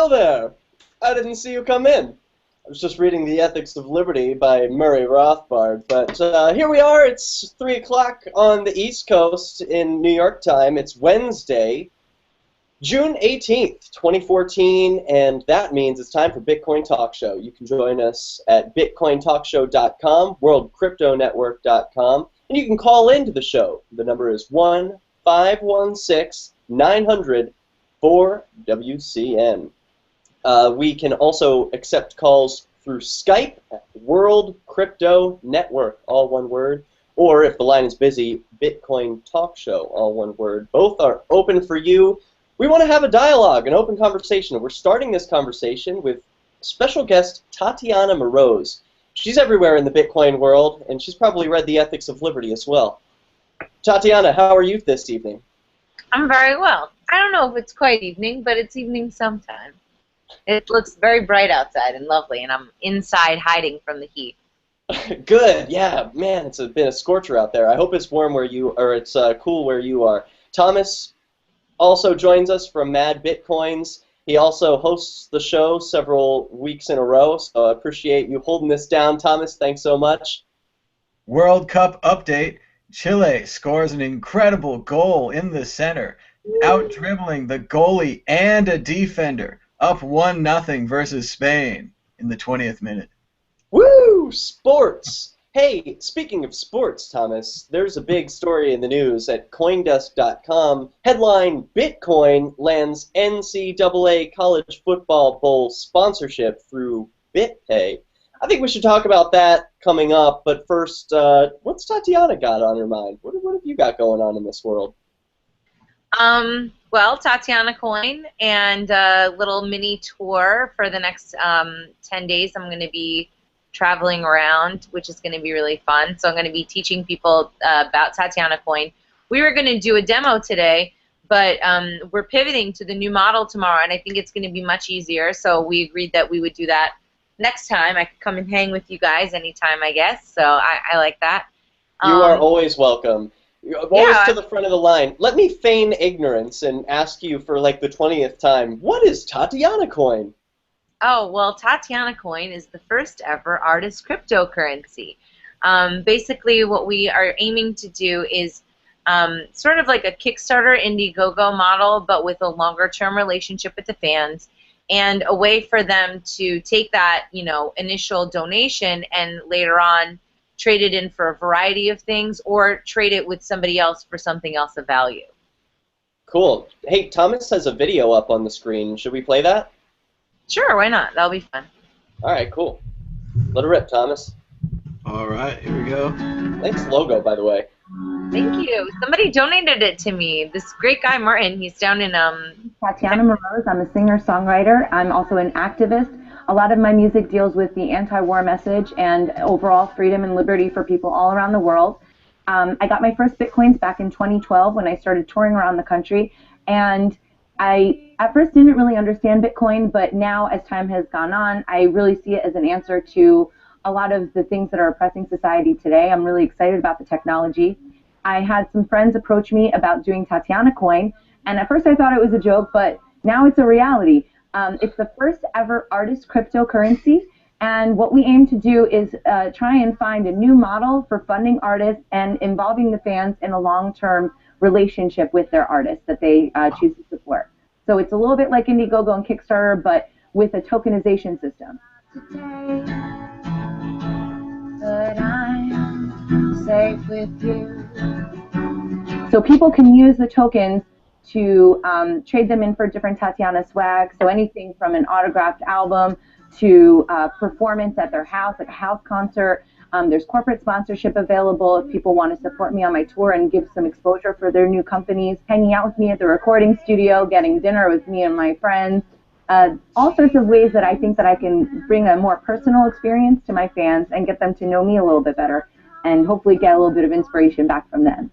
hello there. I didn't see you come in. I was just reading The Ethics of Liberty by Murray Rothbard, but here we are. It's 3 o'clock on the East Coast in New York time. It's Wednesday, June 18th, 2014, and that means it's time for Bitcoin Talk Show. You can join us at bitcointalkshow.com, worldcryptonetwork.com, and you can call into the show. The number is 1-516-900-4WCN. We can also accept calls through Skype WorldCryptoNetwork, all one word, or if the line is busy, Bitcoin Talk Show, all one word. Both are open for you. We want to have a dialogue, an open conversation. We're starting this conversation with special guest Tatiana Moroz. She's everywhere in the Bitcoin world, and she's probably read The Ethics of Liberty as well. Tatiana, how are you this evening? I'm very well. I don't know if it's quite evening, but it's evening sometime. It looks very bright outside and lovely, and I'm inside hiding from the heat. Good, yeah, man, it's been a scorcher out there. I hope it's warm where you, or it's cool where you are. Thomas also joins us from Mad Bitcoins. He also hosts the show several weeks in a row, so I appreciate you holding this down, Thomas. Thanks so much. World Cup update. Chile scores an incredible goal in the center, out-dribbling the goalie and a defender, up 1-0 versus Spain in the 20th minute. Woo! Sports! Hey, speaking of sports, Thomas, there's a big story in the news at Coindesk.com. Headline, Bitcoin lands NCAA College Football Bowl sponsorship through BitPay. I think we should talk about that coming up, but first, what's Tatiana got on her mind? What have you got going on in this world? Well, Tatiana Coin and a little mini tour for the next 10 days. I'm going to be traveling around, which is going to be really fun. So I'm going to be teaching people about Tatiana Coin. We were going to do a demo today, but we're pivoting to the new model tomorrow, and I think it's going to be much easier. So we agreed that we would do that next time. I could come and hang with you guys anytime, I guess. So I like that. You are always welcome. You're always to the front of the line. Let me feign ignorance and ask you for like the 20th time, what is Tatiana Coin? Oh, well, Tatiana Coin is the first ever artist cryptocurrency. Basically, what we are aiming to do is sort of like a Kickstarter Indiegogo model, but with a longer-term relationship with the fans, and a way for them to take that, initial donation and later on trade it in for a variety of things, or trade it with somebody else for something else of value. Cool. Hey, Thomas has a video up on the screen. Should we play that? Sure, why not? That'll be fun. All right, cool. Let it rip, Thomas. All right, here we go. Nice logo, by the way. Thank you. Somebody donated it to me. This great guy, Martin, he's down in... Tatiana Moroz. I'm a singer-songwriter. I'm also an activist. A lot of my music deals with the anti-war message and overall freedom and liberty for people all around the world. I got my first Bitcoins back in 2012 when I started touring around the country, and I at first didn't really understand Bitcoin, but now as time has gone on, I really see it as an answer to a lot of the things that are oppressing society today. I'm really excited about the technology. I had some friends approach me about doing Tatiana Coin, and at first I thought it was a joke, but now it's a reality. It's the first ever artist cryptocurrency, and what we aim to do is try and find a new model for funding artists and involving the fans in a long-term relationship with their artists that they choose to support. So it's a little bit like Indiegogo and Kickstarter, but with a tokenization system. Today, but I'm safe with you. So people can use the tokens to trade them in for different Tatiana swag, so anything from an autographed album to performance at their house, like a house concert. There's corporate sponsorship available if people want to support me on my tour and give some exposure for their new companies, hanging out with me at the recording studio, getting dinner with me and my friends, all sorts of ways that I think that I can bring a more personal experience to my fans and get them to know me a little bit better and hopefully get a little bit of inspiration back from them.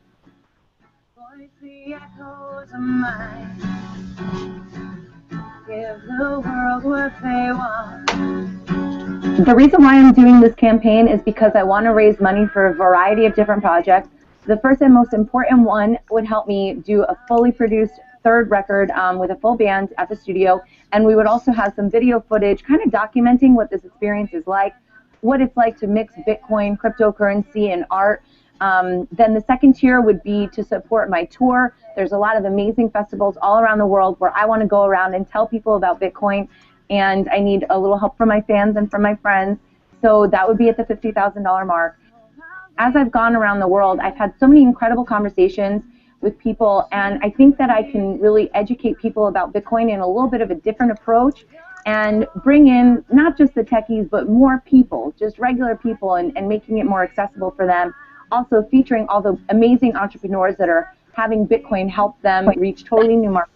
Give the world what they want. The reason why I'm doing this campaign is because I want to raise money for a variety of different projects. The first and most important one would help me do a fully produced third record with a full band at the studio, and we would also have some video footage kind of documenting what this experience is like, what it's like to mix Bitcoin, cryptocurrency, and art. Then the second tier would be to support my tour. There's a lot of amazing festivals all around the world where I want to go around and tell people about Bitcoin, and I need a little help from my fans and from my friends. So that would be at the $50,000 mark. As I've gone around the world, I've had so many incredible conversations with people, and I think that I can really educate people about Bitcoin in a little bit of a different approach and bring in not just the techies, but more people, just regular people, and making it more accessible for them. Also featuring all the amazing entrepreneurs that are having Bitcoin help them reach totally new markets.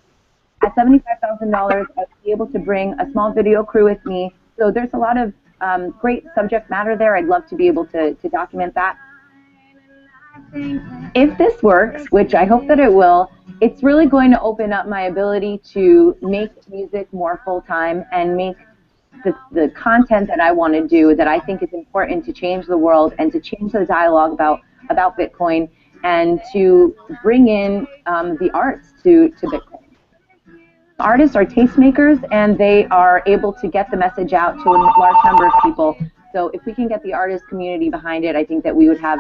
At $75,000, I'll be able to bring a small video crew with me. So there's a lot of great subject matter there. I'd love to be able to document that. If this works, which I hope that it will, it's really going to open up my ability to make music more full-time and make the content that I want to do, that I think is important to change the world and to change the dialogue about Bitcoin, and to bring in the arts to Bitcoin. Artists are tastemakers, and they are able to get the message out to a large number of people. So if we can get the artist community behind it, I think that we would have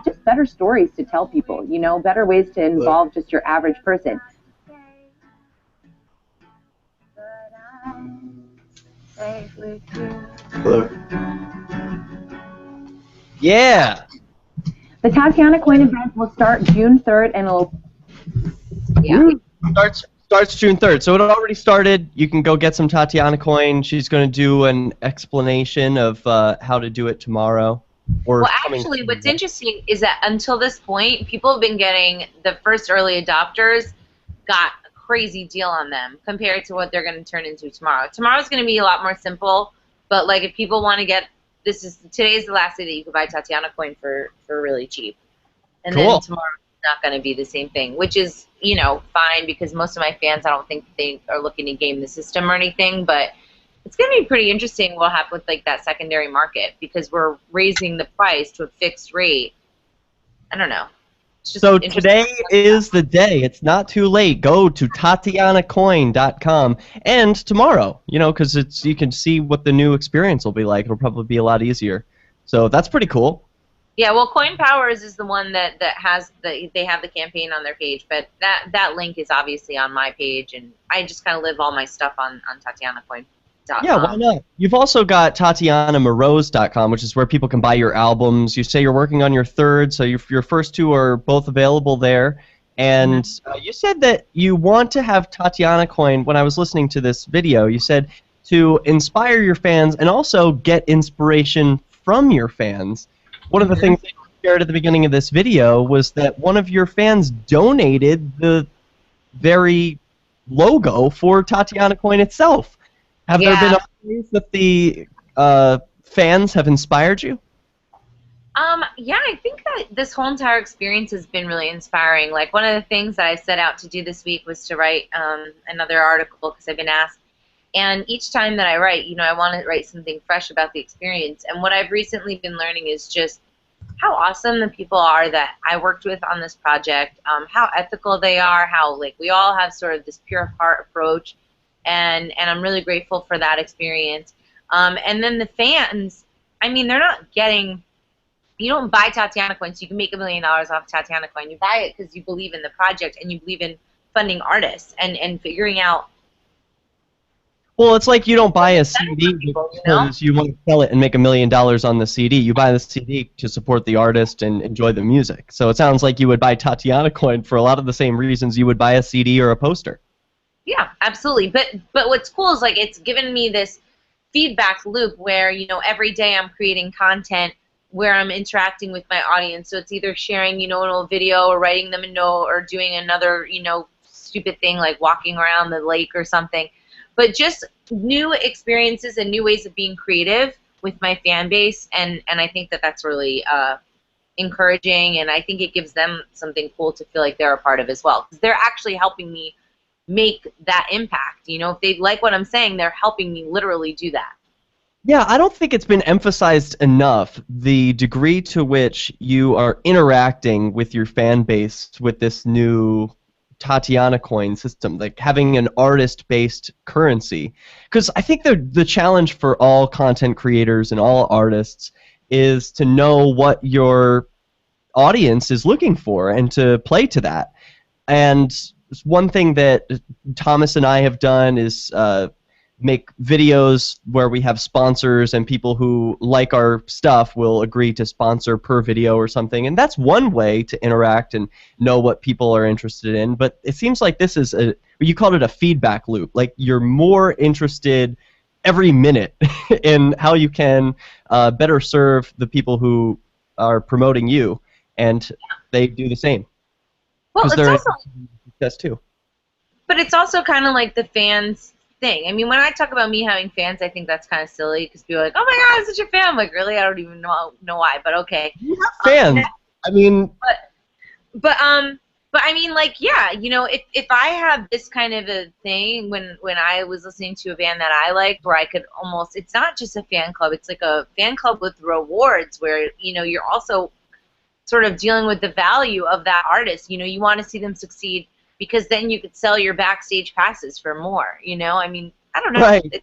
just better stories to tell people, you know, better ways to involve just your average person. Hello. Yeah. The Tatiana Coin event will start June 3rd, and it'll... Yeah. Starts June 3rd. So it already started. You can go get some Tatiana coin. She's going to do an explanation of how to do it tomorrow. Well, actually, what's interesting is that until this point, people have been getting, the first early adopters got a crazy deal on them compared to what they're going to turn into tomorrow. Tomorrow's going to be a lot more simple, but like if people want to get, today's the last day that you can buy Tatiana coin for really cheap. And cool. Then tomorrow it's not going to be the same thing, which is, you know, fine, because most of my fans, I don't think they are looking to game the system or anything, but it's going to be pretty interesting what will happen with like that secondary market, because we're raising the price to a fixed rate. I don't know. So today is the day. It's not too late. Go to TatianaCoin.com, and tomorrow, you know, because you can see what the new experience will be like. It'll probably be a lot easier. So that's pretty cool. Yeah, well, Coin Powers is the one that has they have the campaign on their page, but that link is obviously on my page, and I just kind of live all my stuff on TatianaCoin.com. Yeah, why not? You've also got TatianaMorose.com, which is where people can buy your albums. You say you're working on your third, so your first two are both available there. And you said that you want to have Tatiana Coin. When I was listening to this video, you said to inspire your fans and also get inspiration from your fans. One of the things that you shared at the beginning of this video was that one of your fans donated the very logo for Tatiana Coin itself. Have there been other ways that the fans have inspired you? Yeah, I think that this whole entire experience has been really inspiring. Like, one of the things that I set out to do this week was to write another article, because I've been asked. And each time that I write, you know, I want to write something fresh about the experience. And what I've recently been learning is just how awesome the people are that I worked with on this project, how ethical they are, how, like, we all have sort of this pure heart approach. And I'm really grateful for that experience. And then the fans, I mean, they're not getting, you don't buy Tatiana Coin so you can make $1 million off Tatiana Coin. You buy it because you believe in the project and you believe in funding artists and figuring out. Well, it's like you don't buy a CD because you want to sell it and make $1 million on the CD. You buy the CD to support the artist and enjoy the music. So it sounds like you would buy Tatiana Coin for a lot of the same reasons you would buy a CD or a poster. Yeah, absolutely. But what's cool is, like, it's given me this feedback loop where, you know, every day I'm creating content where I'm interacting with my audience. So it's either sharing, you know, an old video or writing them a note or doing another, you know, stupid thing like walking around the lake or something. But just new experiences and new ways of being creative with my fan base, and I think that that's really encouraging, and I think it gives them something cool to feel like they're a part of as well, because they're actually helping me make that impact. You know, if they like what I'm saying, they're helping me literally do that. Yeah, I don't think it's been emphasized enough, the degree to which you are interacting with your fan base with this new Tatiana coin system, like having an artist-based currency. Because I think the challenge for all content creators and all artists is to know what your audience is looking for and to play to that. And one thing that Thomas and I have done is make videos where we have sponsors, and people who like our stuff will agree to sponsor per video or something. And that's one way to interact and know what people are interested in. But it seems like this is you called it a feedback loop. Like you're more interested every minute in how you can better serve the people who are promoting you, and they do the same. Well, it's also success too. But it's also kind of like the fans thing. I mean, when I talk about me having fans, I think that's kind of silly because people are like, "Oh my God, I'm such a fan." I'm like, really? I don't even know why, but okay. You have fans. I mean, but I mean, like, yeah, you know, if I have this kind of a thing when I was listening to a band that I liked, where I could almost, it's not just a fan club, it's like a fan club with rewards where, you know, you're also sort of dealing with the value of that artist. You know, you want to see them succeed, because then you could sell your backstage passes for more, you know? I mean, I don't know. Right.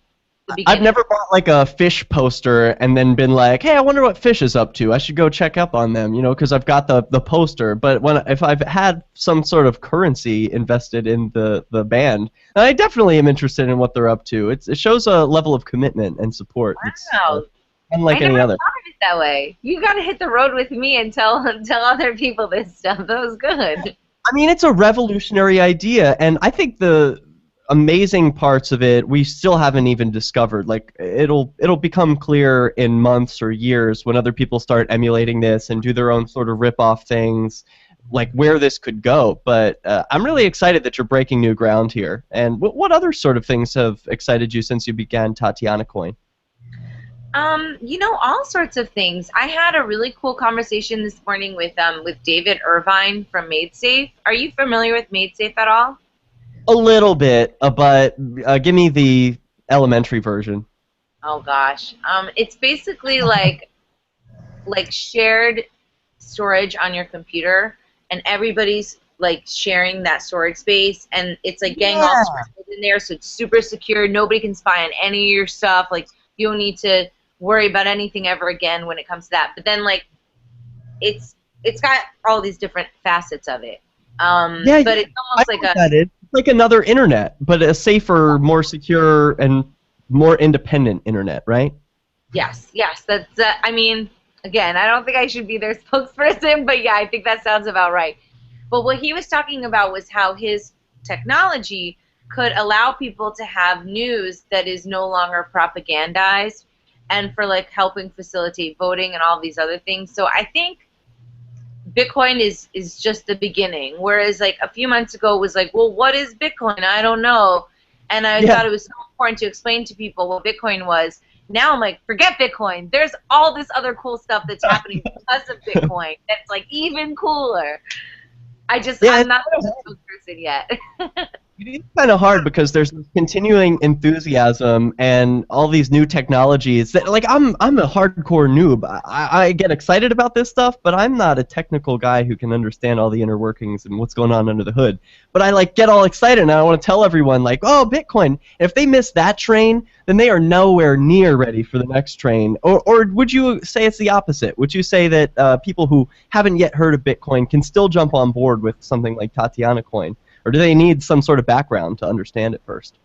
I've never bought like a Fish poster and then been like, hey, I wonder what Fish is up to. I should go check up on them, you know, because I've got the poster. But if I've had some sort of currency invested in the band, I definitely am interested in what they're up to. It shows a level of commitment and support. Wow. It's unlike any other. I never thought of it that way. You got to hit the road with me and tell other people this stuff. That was good. I mean, it's a revolutionary idea, and I think the amazing parts of it we still haven't even discovered. Like, it'll become clear in months or years when other people start emulating this and do their own sort of rip-off things, like where this could go. But I'm really excited that you're breaking new ground here. And what other sort of things have excited you since you began Tatiana Coin? You know, all sorts of things. I had a really cool conversation this morning with David Irvine from MadeSafe. Are you familiar with MadeSafe at all? A little bit, but give me the elementary version. Oh gosh, it's basically like shared storage on your computer, and everybody's like sharing that storage space, and it's like getting all sorts in there, so it's super secure. Nobody can spy on any of your stuff. Like, you don't need to worry about anything ever again when it comes to that. But then, like, it's got all these different facets of it. But it's almost it's like another internet, but a safer, more secure, and more independent internet, right? Yes. That's. I mean, again, I don't think I should be their spokesperson, but yeah, I think that sounds about right. But what he was talking about was how his technology could allow people to have news that is no longer propagandized, and for like helping facilitate voting and all these other things. So I think Bitcoin is just the beginning, whereas like a few months ago it was like, well, what is Bitcoin? I don't know. And I thought it was so important to explain to people what Bitcoin was. Now I'm like, forget Bitcoin. There's all this other cool stuff that's happening because of Bitcoin that's like even cooler. I'm not a spokesperson yet. It's kind of hard because there's this continuing enthusiasm and all these new technologies that, like, I'm a hardcore noob. I get excited about this stuff, but I'm not a technical guy who can understand all the inner workings and what's going on under the hood. But I like get all excited and I want to tell everyone, like, oh, Bitcoin. And if they miss that train, then they are nowhere near ready for the next train. Or would you say it's the opposite? Would you say that people who haven't yet heard of Bitcoin can still jump on board with something like Tatiana Coin? Or do they need some sort of background to understand it first?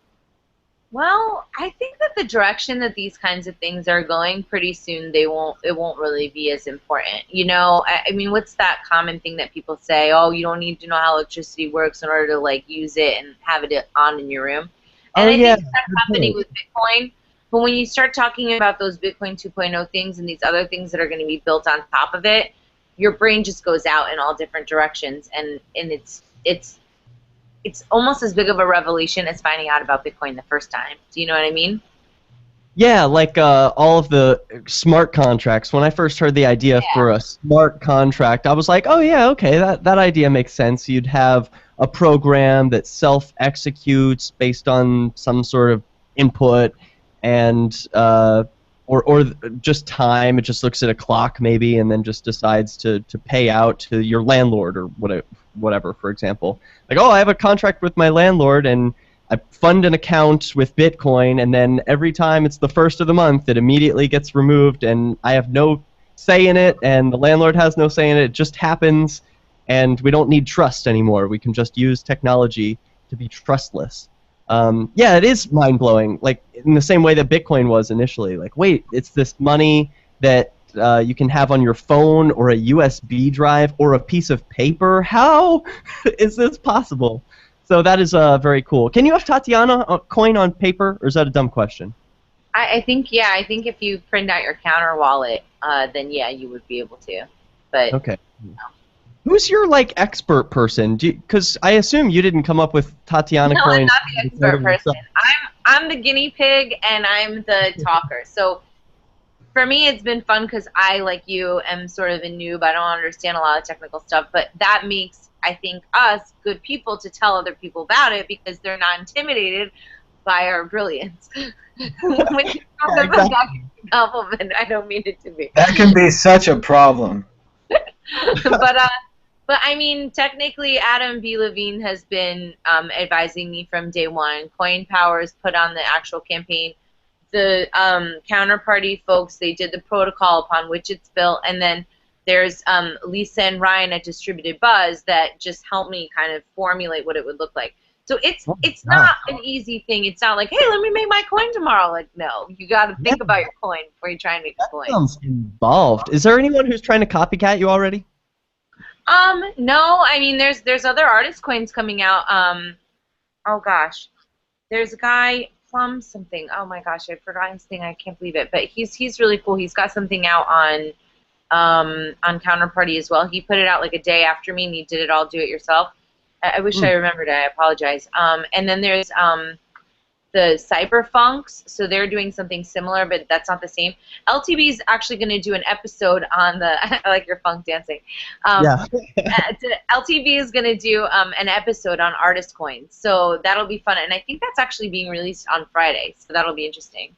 Well, I think that the direction that these kinds of things are going, pretty soon it won't really be as important. You know, I mean, what's that common thing that people say? Oh, you don't need to know how electricity works in order to like use it and have it on in your room. And I think that's happening with Bitcoin. But when you start talking about those Bitcoin 2.0 things and these other things that are going to be built on top of it, your brain just goes out in all different directions, and it's almost as big of a revelation as finding out about Bitcoin the first time. Do you know what I mean? Yeah, like all of the smart contracts. When I first heard the idea for a smart contract, I was like, oh yeah, okay, that idea makes sense. You'd have a program that self-executes based on some sort of input, and or just time. It just looks at a clock maybe, and then just decides to pay out to your landlord or whatever. For example, like, oh, I have a contract with my landlord, and I fund an account with Bitcoin, and then every time it's the first of the month, it immediately gets removed, and I have no say in it, and the landlord has no say in it. It just happens, and we don't need trust anymore. We can just use technology to be trustless. Yeah, it is mind-blowing, like in the same way that Bitcoin was initially. Like, wait, it's this money that you can have on your phone or a USB drive or a piece of paper. How is this possible? So that is very cool. Can you have Tatiana coin on paper, or is that a dumb question? I think if you print out your counter wallet, then yeah, you would be able to. But okay. Who's your like expert person? Because I assume you didn't come up with Tatiana no, coin. I'm not the expert person. I'm the guinea pig and I'm the talker. So for me, it's been fun because I, like you, am sort of a noob. I don't understand a lot of technical stuff, but that makes, I think, us good people to tell other people about it because they're not intimidated by our brilliance. When you talk about that compliment, I don't mean it to be. That can be such a problem. But I mean, technically, Adam B. Levine has been advising me from day one. Coin Powers put on the actual campaign. The counterparty folks, they did the protocol upon which it's built, and then there's Lisa and Ryan at Distributed Buzz that just helped me kind of formulate what it would look like. So it's not an easy thing. It's not like, hey, let me make my coin tomorrow. Like, no, you got to think about your coin before you try and make a coin. Sounds involved. Is there anyone who's trying to copycat you already? No. I mean, there's other artist coins coming out. Oh gosh, there's a guy Plum something. Oh my gosh, I forgot his thing. I can't believe it. But he's really cool. He's got something out on Counterparty as well. He put it out like a day after me, and he did it all do it yourself. I wish I remembered. I apologize. And then there's the Cyberfunks, so they're doing something similar, but that's not the same. LTB is actually going to do an episode on the. I like your funk dancing. Yeah. LTB is going to do an episode on artist coins, so that'll be fun, and I think that's actually being released on Friday, so that'll be interesting.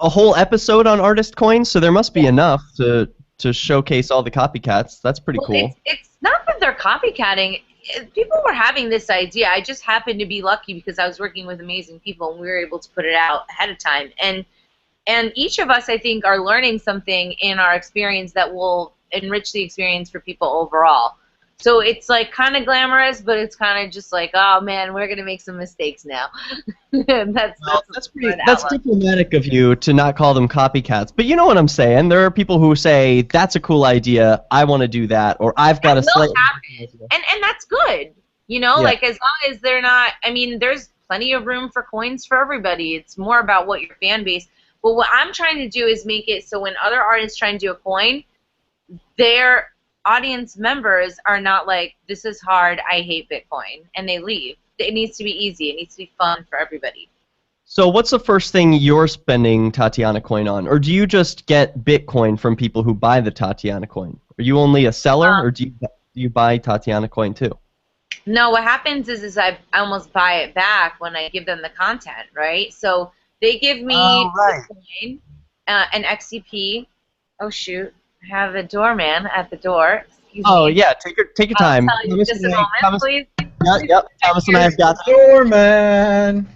A whole episode on artist coins, so there must be enough to showcase all the copycats. That's pretty cool. It's not that they're copycatting. People were having this idea. I just happened to be lucky because I was working with amazing people and we were able to put it out ahead of time. And each of us, I think, are learning something in our experience that will enrich the experience for people overall. So it's like kind of glamorous, but it's kind of just like, oh man, we're gonna make some mistakes now. That's diplomatic of you to not call them copycats. But you know what I'm saying? There are people who say that's a cool idea. I want to do that, or I've got a slightly and that's good. You know, like as long as they're not. I mean, there's plenty of room for coins for everybody. It's more about what your fan base. But what I'm trying to do is make it so when other artists try and do a coin, their audience members are not like, this is hard, I hate Bitcoin, and they leave. It needs to be easy. It needs to be fun for everybody. So what's the first thing you're spending Tatiana coin on? Or do you just get Bitcoin from people who buy the Tatiana coin? Are you only a seller, or do you buy Tatiana coin too? No, what happens is I almost buy it back when I give them the content, right? So they give me Bitcoin, an XCP. Oh, shoot. I have a doorman at the door. Excuse me. Yeah, take your time. Just a moment, please. Yep, Thomas and I have got the doorman.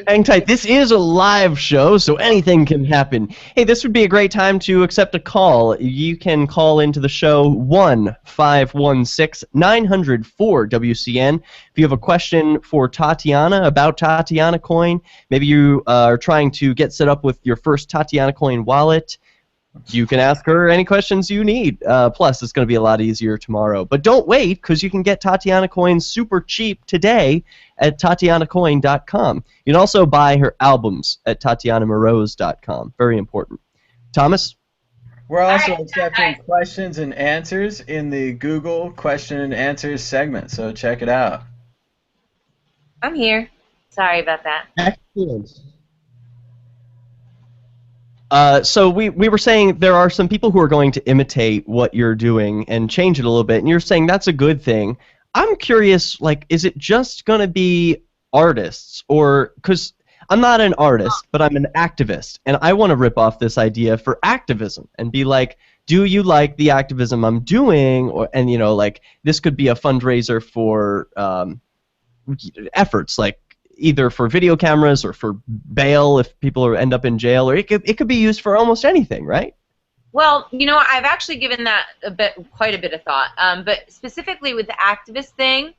Hang tight. This is a live show, so anything can happen. Hey, this would be a great time to accept a call. You can call into the show 1-516-900-4-WCN. If you have a question for Tatiana about Tatiana coin, maybe you are trying to get set up with your first Tatiana coin wallet, you can ask her any questions you need. Plus, it's going to be a lot easier tomorrow. But don't wait, because you can get Tatiana coins super cheap today at TatianaCoin.com. You can also buy her albums at TatianaMorose.com. Very important. Thomas? We're also accepting questions and answers in the Google question and answers segment, so check it out. I'm here. Sorry about that. Excellent. So we were saying there are some people who are going to imitate what you're doing and change it a little bit, and you're saying that's a good thing. I'm curious, like, is it just going to be artists? Or, because I'm not an artist, but I'm an activist, and I want to rip off this idea for activism and be like, do you like the activism I'm doing? And you know, like this could be a fundraiser for efforts, like either for video cameras or for bail if people end up in jail, or it could be used for almost anything, right? Well, you know, I've actually given that quite a bit of thought. But specifically with the activist thing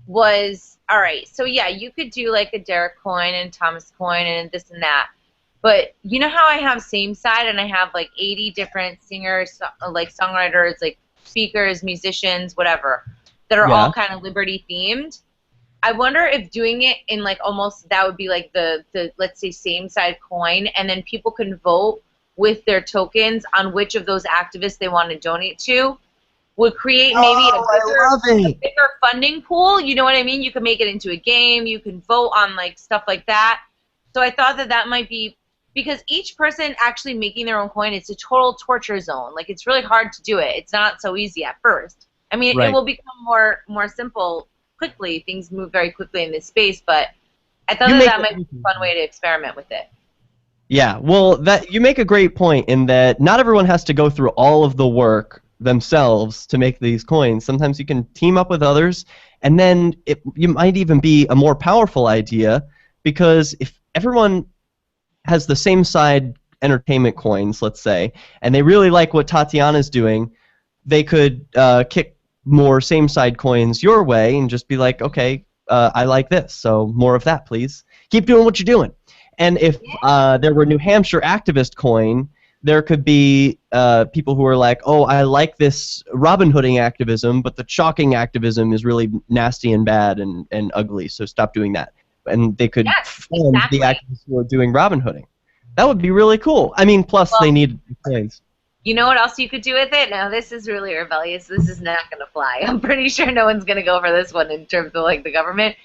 was, all right, so yeah, you could do like a Derek coin and Thomas coin and this and that. But you know how I have same side and I have like 80 different singers, like songwriters, like speakers, musicians, whatever, that are all kind of liberty themed? I wonder if doing it in like almost, that would be like the let's say same side coin, and then people can vote with their tokens on which of those activists they want to donate to, would create maybe a bigger funding pool. You know what I mean? You can make it into a game. You can vote on like stuff like that. So I thought that that might be, because each person actually making their own coin, it's a total torture zone. Like it's really hard to do it. It's not so easy at first. I mean, it will become more simple quickly. Things move very quickly in this space, but I thought that might be a fun way to experiment with it. Yeah, well, you make a great point in that not everyone has to go through all of the work themselves to make these coins. Sometimes you can team up with others, and then you might even be a more powerful idea, because if everyone has the same side entertainment coins, let's say, and they really like what Tatiana's doing, they could kick more same side coins your way and just be like, okay, I like this, so more of that, please. Keep doing what you're doing. And if there were New Hampshire activist coin, there could be people who are like, oh, I like this Robin Hooding activism, but the chalking activism is really nasty and bad and ugly, so stop doing that. And they could fund the activists who are doing Robin Hooding. That would be really cool. I mean, plus they need coins. You know what else you could do with it? Now, this is really rebellious. This is not going to fly. I'm pretty sure no one's going to go for this one in terms of like the government.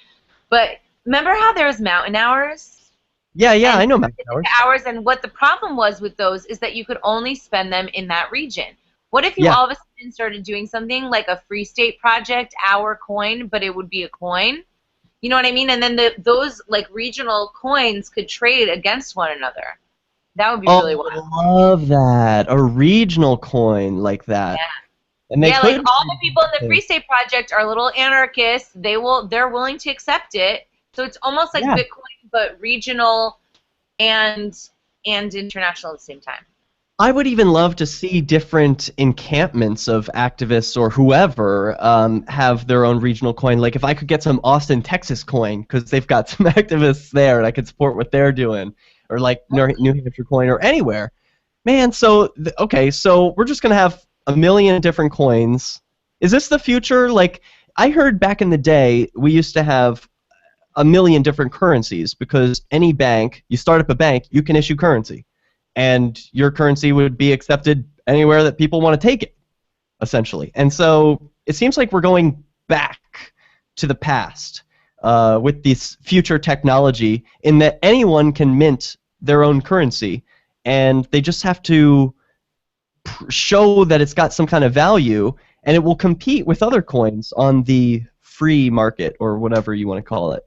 But remember how there was mountain hours? Yeah, I know mountain hours. And what the problem was with those is that you could only spend them in that region. What if you all of a sudden started doing something like a Free State Project hour coin, but it would be a coin? You know what I mean? And then those like regional coins could trade against one another. That would be really wild. I love that. A regional coin like that. Yeah. And they like all the people in the Free State Project are little anarchists. They're willing to accept it. So it's almost like Bitcoin, but regional and international at the same time. I would even love to see different encampments of activists or whoever have their own regional coin. Like if I could get some Austin, Texas coin, because they've got some activists there and I could support what they're doing. Or like New Hampshire coin or anywhere. Man, so, okay, so we're just going to have a million different coins. Is this the future? Like, I heard back in the day we used to have a million different currencies because any bank, you start up a bank, you can issue currency. And your currency would be accepted anywhere that people want to take it, essentially. And so it seems like we're going back to the past with this future technology in that anyone can mint their own currency, and they just have to show that it's got some kind of value, and it will compete with other coins on the free market or whatever you want to call it.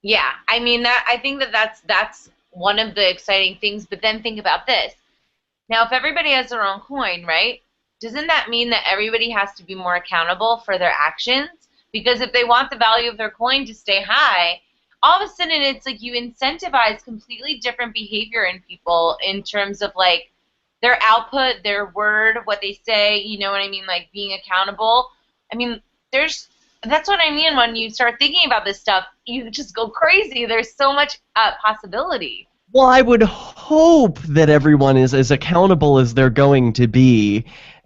Yeah, I mean, I think that's one of the exciting things, but then think about this. Now, if everybody has their own coin, right, doesn't that mean that everybody has to be more accountable for their actions? Because if they want the value of their coin to stay high, all of a sudden it's like you incentivize completely different behavior in people in terms of like their output, their word, what they say, you know what I mean, like being accountable. I mean, that's what I mean when you start thinking about this stuff, you just go crazy. There's so much possibility. Well, I would hope that everyone is as accountable as they're going to be,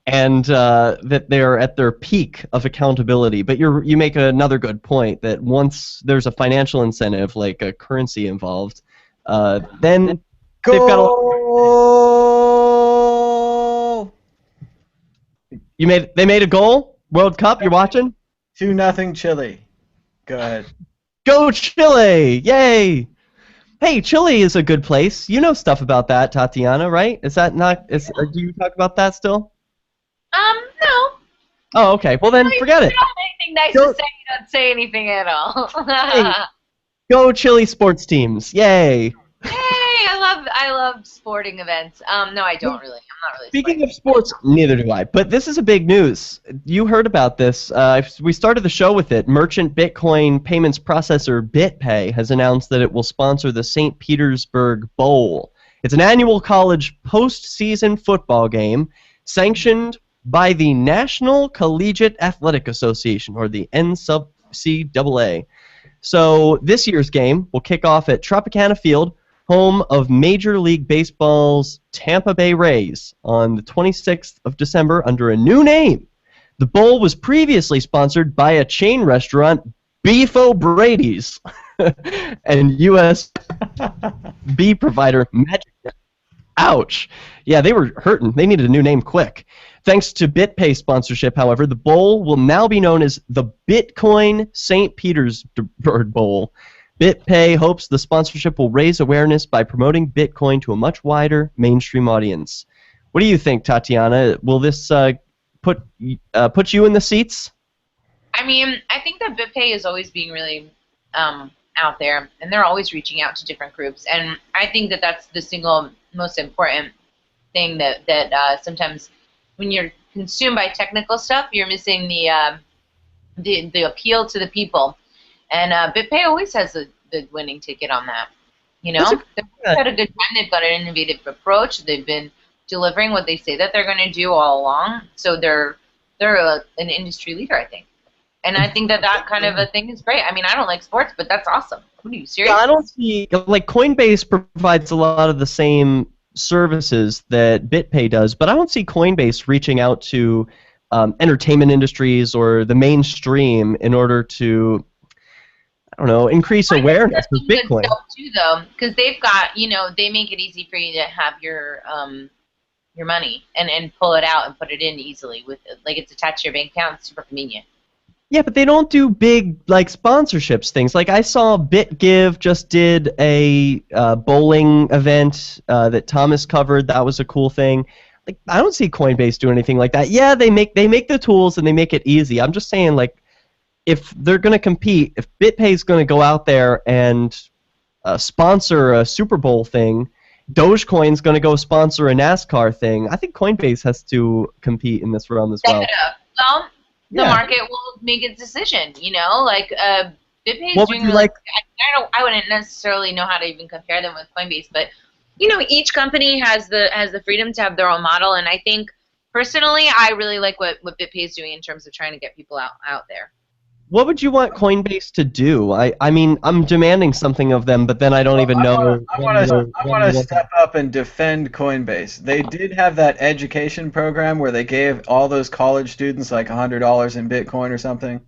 and that they're at their peak of accountability. But you make another good point that once there's a financial incentive, like a currency involved, then they've got They made a goal? World Cup, you're watching? 2-0 Chile. Go ahead. Go Chile! Yay! Hey, Chile is a good place. You know stuff about that, Tatiana, right? Is that not? Do you talk about that still? No. Oh, okay. Well then, forget it. If you don't have anything nice to say, you don't say anything at all. Hey, Go Chile sports teams! Yay! Yay! I love sporting events. No, I don't really. I'm not really. Speaking Sporting. of sports, neither do I. But this is a big news. You heard about this. We started the show with it. Merchant Bitcoin payments processor BitPay has announced that it will sponsor the St. Petersburg Bowl. It's an annual college postseason football game sanctioned by the National Collegiate Athletic Association, or the NCAA. So this year's game will kick off at Tropicana Field, home of Major League Baseball's Tampa Bay Rays, on the 26th of December under a new name. The bowl was previously sponsored by a chain restaurant, Beef O'Brady's, and USB provider Magic. Ouch. Yeah, they were hurting. They needed a new name quick. Thanks to BitPay sponsorship, however, the bowl will now be known as the Bitcoin St. Petersburg Bowl. BitPay hopes the sponsorship will raise awareness by promoting Bitcoin to a much wider mainstream audience. What do you think, Tatiana? Will this put you in the seats? I mean, I think that BitPay is always being really out there, and they're always reaching out to different groups. And I think that that's the single most important thing that sometimes when you're consumed by technical stuff, you're missing the appeal to the people. And BitPay always has the winning ticket on that. You know, they've had a good time. They've got an innovative approach. They've been delivering what they say that they're going to do all along. So they're an industry leader, I think. And I think that kind of a thing is great. I mean, I don't like sports, but that's awesome. What are you serious? Yeah, I don't see, like, Coinbase provides a lot of the same services that BitPay does, but I don't see Coinbase reaching out to entertainment industries or the mainstream in order to, I don't know, increase awareness of Bitcoin. Good stuff too, though, because they've got, they make it easy for you to have your money and pull it out and put it in easily with, like, it's attached to your bank account. It's super convenient. Yeah, but they don't do big, like, sponsorships things. Like, I saw BitGive just did a bowling event that Thomas covered. That was a cool thing. Like, I don't see Coinbase do anything like that. Yeah, they make the tools and they make it easy. I'm just saying, like, if they're going to compete, if BitPay's going to go out there and sponsor a Super Bowl thing, Dogecoin's going to go sponsor a NASCAR thing, I think Coinbase has to compete in this realm as well. Well, the market will make its decision, like BitPay is doing really, like? I wouldn't necessarily know how to even compare them with Coinbase, but each company has the freedom to have their own model, and I think personally I really like what BitPay is doing in terms of trying to get people out there. What would you want Coinbase to do? I mean, I'm demanding something of them, but then I don't even know. I want to step up and defend Coinbase. They did have that education program where they gave all those college students like $100 in Bitcoin or something.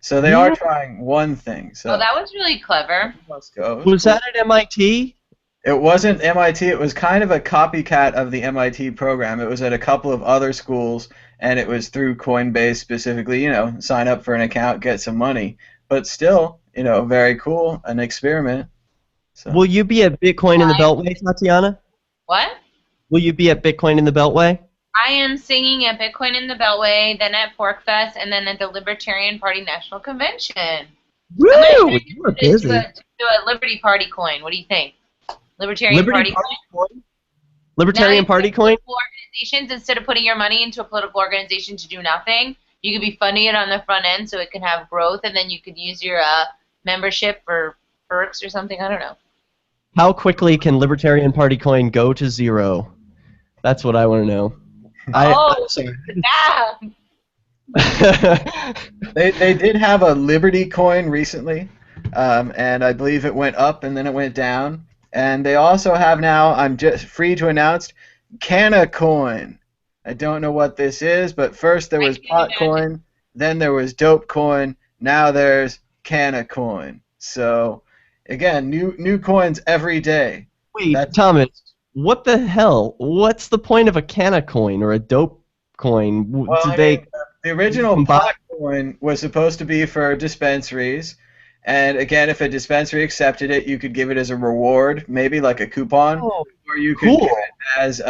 So they are trying one thing. So that was really clever. Let's go. Was that at MIT? It wasn't MIT. It was kind of a copycat of the MIT program. It was at a couple of other schools, and it was through Coinbase specifically, sign up for an account, get some money. But still, very cool, an experiment. So. Will you be at Bitcoin in the Beltway, Tatiana? What? Will you be at Bitcoin in the Beltway? I am singing at Bitcoin in the Beltway, then at PorcFest, and then at the Libertarian Party National Convention. Woo! You are busy. Do a Liberty Party coin. What do you think? Libertarian Party coin? Libertarian Party coin? Organizations, instead of putting your money into a political organization to do nothing, you could be funding it on the front end so it can have growth, and then you could use your membership for perks or something. I don't know. How quickly can Libertarian Party coin go to zero? That's what I want to know. They did have a Liberty coin recently, and I believe it went up and then it went down. And they also have now, I'm just free to announce, Canna coin. I don't know what this is, but first there was Pot coin, then there was Dope coin, now there's Canna coin. So again, new coins every day. Wait, Thomas, what the hell? What's the point of a Canna coin or a Dope coin? Well, the original Pot coin was supposed to be for dispensaries. And again, if a dispensary accepted it, you could give it as a reward, maybe like a coupon, or you could give it as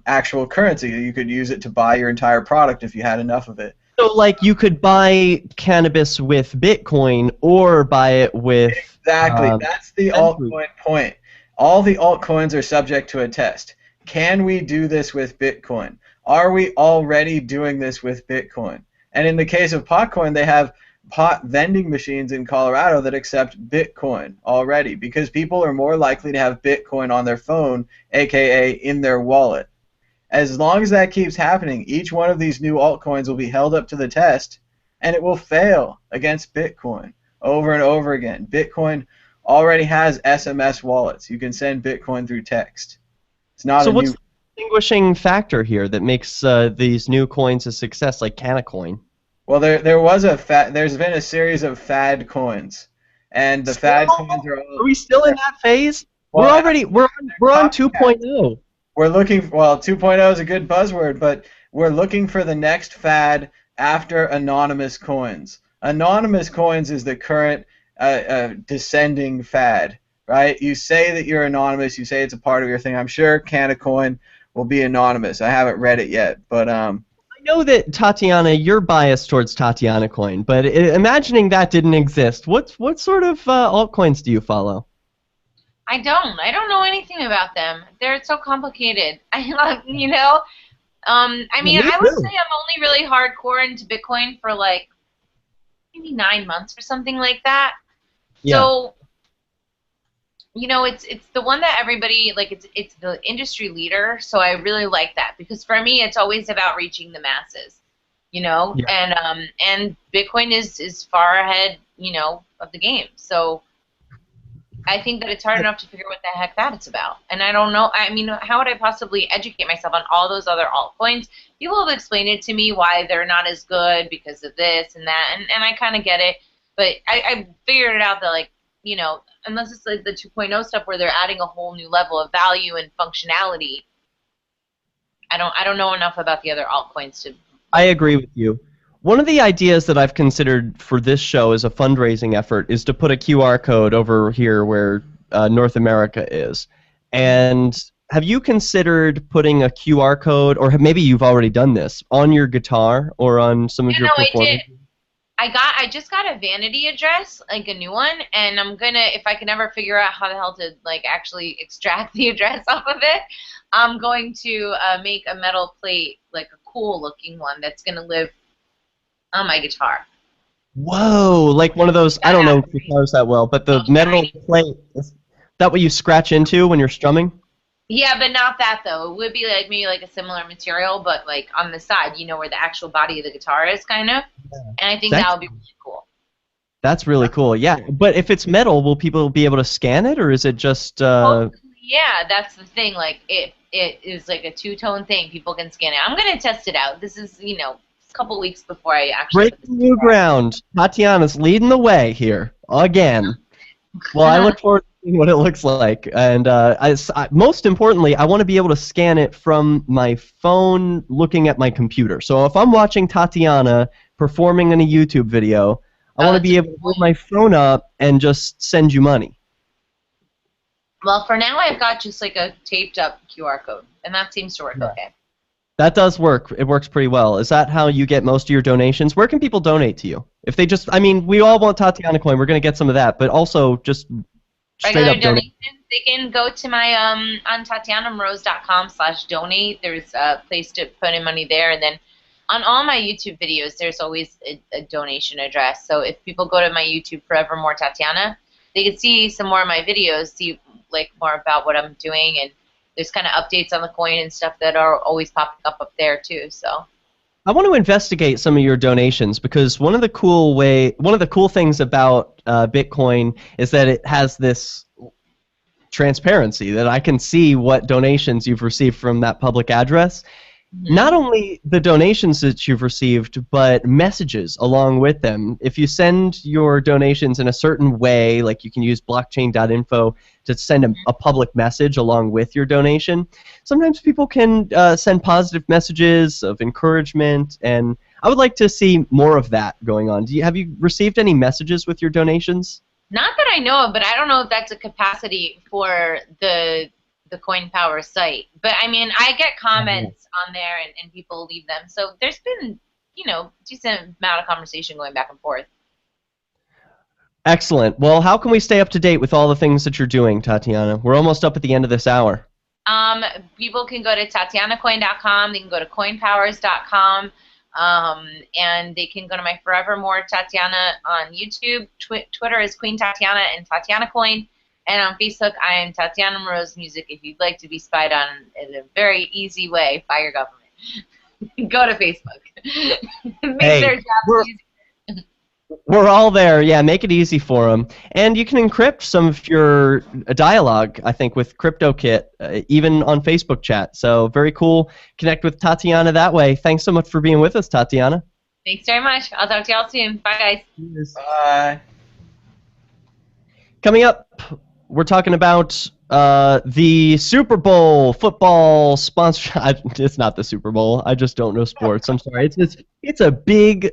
actual currency. You could use it to buy your entire product if you had enough of it. So, like, you could buy cannabis with Bitcoin or buy it with. Exactly. That's the Century. altcoin point. All the altcoins are subject to a test. Can we do this with Bitcoin? Are we already doing this with Bitcoin? And in the case of Potcoin, they have pot vending machines in Colorado that accept Bitcoin already because people are more likely to have Bitcoin on their phone, aka in their wallet. As long as that keeps happening, each one of these new altcoins will be held up to the test, and it will fail against Bitcoin over and over again. Bitcoin already has SMS wallets. You can send Bitcoin through text. It's not So a what's new. the distinguishing factor here that makes these new coins a success, like Canacoin? Well, there's been a series of fad coins, and the Still? fad coins are all. Are we still in that phase? Well, We're on 2.0. We're looking. Well, 2.0 is a good buzzword, but we're looking for the next fad after anonymous coins. Anonymous coins is the current descending fad, right? You say that you're anonymous. You say it's a part of your thing. I'm sure Canacoin will be anonymous. I haven't read it yet, but I know that Tatiana, you're biased towards Tatiana Coin, but imagining that didn't exist, what sort of altcoins do you follow? I don't know anything about them. They're so complicated. You know. I mean, Me I would too. say I'm only really hardcore into Bitcoin for like maybe 9 months or something like that. Yeah. So, you know, it's the one that everybody like. It's the industry leader. So I really like that because for me, it's always about reaching the masses. You know, Yeah. and Bitcoin is far ahead. You know, of the game. So I think that it's hard enough to figure what the heck that it's about. And I don't know. I mean, how would I possibly educate myself on all those other altcoins? People have explained it to me why they're not as good because of this and that, and I kind of get it. But I figured it out that, like, you know, unless it's like the 2.0 stuff where they're adding a whole new level of value and functionality, I don't know enough about the other altcoins to. I agree with you. One of the ideas that I've considered for this show as a fundraising effort is to put a QR code over here where North America is. And have you considered putting a QR code, or maybe you've already done this, on your guitar or on some of You your know, I did. performances? I just got a vanity address, like a new one, and I'm gonna, if I can ever figure out how the hell to like actually extract the address off of it, I'm going to make a metal plate, like a cool looking one that's gonna live on my guitar. Whoa, like one of those, I don't know guitars that well, but the So metal shiny. plate, is that what you scratch into when you're strumming? Yeah, but not that though. It would be like maybe like a similar material, but like on the side, you know, where the actual body of the guitar is, kind of. And I think that That's would be really cool. that's really cool. Yeah, but if it's metal, will people be able to scan it, or is it just Hopefully, yeah, that's the thing. Like it is like a two-tone thing. People can scan it. I'm gonna test it out. This is, you know, a couple weeks before I actually put this breaking new together. ground? Tatiana's leading the way here again. Well, I look forward to seeing what it looks like, and most importantly, I want to be able to scan it from my phone, looking at my computer. So if I'm watching Tatiana performing in a YouTube video, I want to that's be a able good to hold point. my phone up and just send you money. Well, for now, I've got just like a taped up QR code, and that seems to work Yeah. okay. That does work. It works pretty well. Is that how you get most of your donations? Where can people donate to you? If they just, I mean, we all want Tatiana coin. We're going to get some of that, but also just straight Regular up donate. donations, they can go to my on TatianaMoroz.com/donate. There's a place to put in money there, and then on all my YouTube videos, there's always a donation address. So if people go to my YouTube Forevermore Tatiana, they can see some more of my videos, see like more about what I'm doing, and there's kind of updates on the coin and stuff that are always popping up there too. So. I want to investigate some of your donations because one of the cool things about Bitcoin is that it has this transparency that I can see what donations you've received from that public address. Not only the donations that you've received, but messages along with them. If you send your donations in a certain way, like you can use blockchain.info to send a public message along with your donation, sometimes people can send positive messages of encouragement, and I would like to see more of that going on. Have you received any messages with your donations? Not that I know of, but I don't know if that's a capacity for the Coin Power site. But I mean, I get comments on there, and people leave them. So there's been decent amount of conversation going back and forth. Excellent. Well, how can we stay up to date with all the things that you're doing, Tatiana? We're almost up at the end of this hour. People can go to TatianaCoin.com. They can go to CoinPowers.com. And they can go to my Forevermore Tatiana on YouTube. Twitter is Queen Tatiana and Tatiana Coin. And on Facebook, I am Tatiana Moroz Music if you'd like to be spied on in a very easy way by your government. Go to Facebook. Make their jobs easy. We're all there. Yeah, make it easy for them. And you can encrypt some of your dialogue, I think, with CryptoKit, even on Facebook chat. So very cool. Connect with Tatiana that way. Thanks so much for being with us, Tatiana. Thanks very much. I'll talk to y'all soon. Bye, guys. Yes. Bye. Coming up, we're talking about the Super Bowl football sponsor. It's not the Super Bowl. I just don't know sports. I'm sorry. It's a big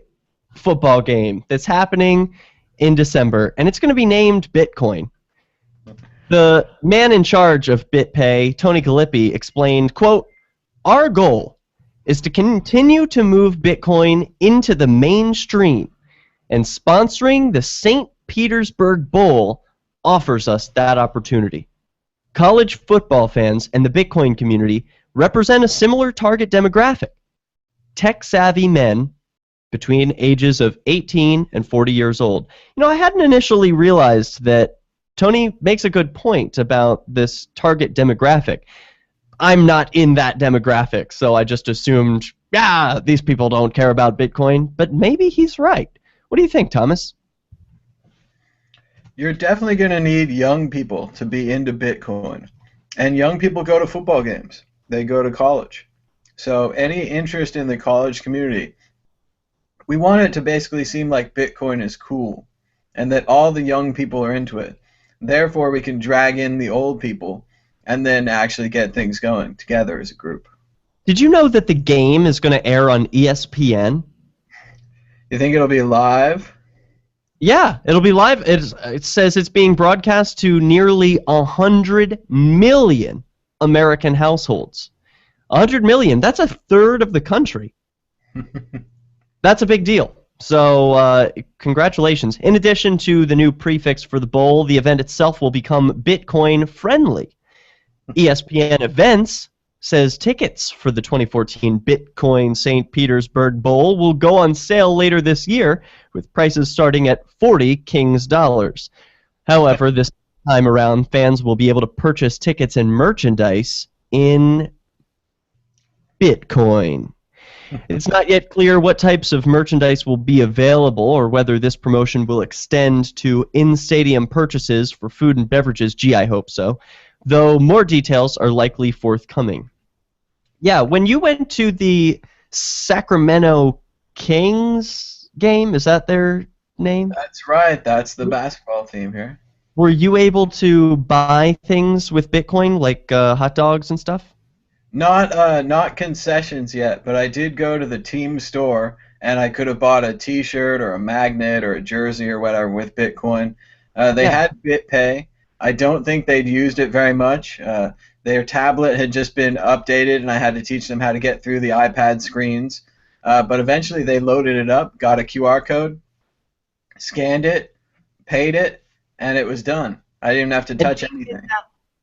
football game that's happening in December, and it's going to be named Bitcoin. The man in charge of BitPay, Tony Galippi, explained, quote, "Our goal is to continue to move Bitcoin into the mainstream, and sponsoring the St. Petersburg Bowl offers us that opportunity. College football fans and the Bitcoin community represent a similar target demographic. Tech-savvy men between ages of 18 and 40 years old." I hadn't initially realized that Tony makes a good point about this target demographic. I'm not in that demographic, so I just assumed, these people don't care about Bitcoin, but maybe he's right. What do you think, Thomas? You're definitely going to need young people to be into Bitcoin. And young people go to football games. They go to college. So any interest in the college community, we want it to basically seem like Bitcoin is cool and that all the young people are into it. Therefore, we can drag in the old people and then actually get things going together as a group. Did you know that the game is going to air on ESPN? You think it'll be live? Yeah, it'll be live. It says it's being broadcast to nearly 100 million American households. 100 million, that's a third of the country. That's a big deal. So congratulations. In addition to the new prefix for the bowl, the event itself will become Bitcoin friendly. ESPN Events says tickets for the 2014 Bitcoin St. Petersburg Bowl will go on sale later this year, with prices starting at 40 King's dollars. However, this time around, fans will be able to purchase tickets and merchandise in Bitcoin. It's not yet clear what types of merchandise will be available or whether this promotion will extend to in-stadium purchases for food and beverages. Gee, I hope so. Though more details are likely forthcoming. Yeah, when you went to the Sacramento Kings game, is that their name? That's right. That's the basketball team here. Were you able to buy things with Bitcoin, like hot dogs and stuff? Not concessions yet, but I did go to the team store, and I could have bought a T-shirt or a magnet or a jersey or whatever with Bitcoin. They had BitPay. I don't think they'd used it very much. Their tablet had just been updated, and I had to teach them how to get through the iPad screens. But eventually they loaded it up, got a QR code, scanned it, paid it, and it was done. I didn't even have to touch anything.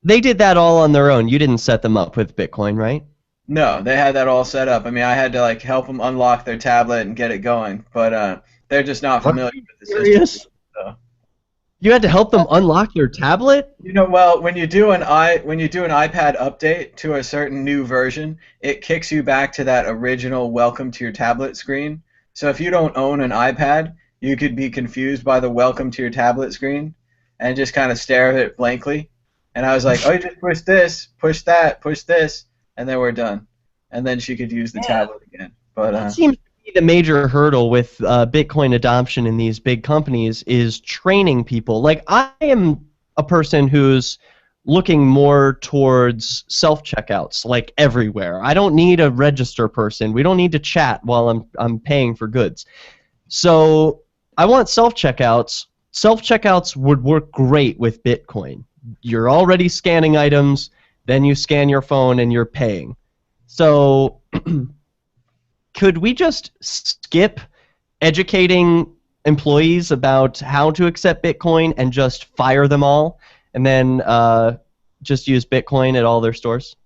They did that all on their own. You didn't set them up with Bitcoin, right? No, they had that all set up. I mean, I had to help them unlock their tablet and get it going, but they're just not familiar with the system. So. You had to help them unlock their tablet? Well, when you do an iPad update to a certain new version, it kicks you back to that original welcome to your tablet screen. So if you don't own an iPad, you could be confused by the welcome to your tablet screen and just kind of stare at it blankly. And I was like, oh, you just push this, push that, push this, and then we're done. And then she could use the tablet again. But that seems to be the major hurdle with Bitcoin adoption in these big companies is training people. Like, I am a person who's looking more towards self-checkouts, like everywhere. I don't need a register person. We don't need to chat while I'm paying for goods. So I want self-checkouts. Self-checkouts would work great with Bitcoin. You're already scanning items, then you scan your phone and you're paying. So could we just skip educating employees about how to accept Bitcoin and just fire them all, and then just use Bitcoin at all their stores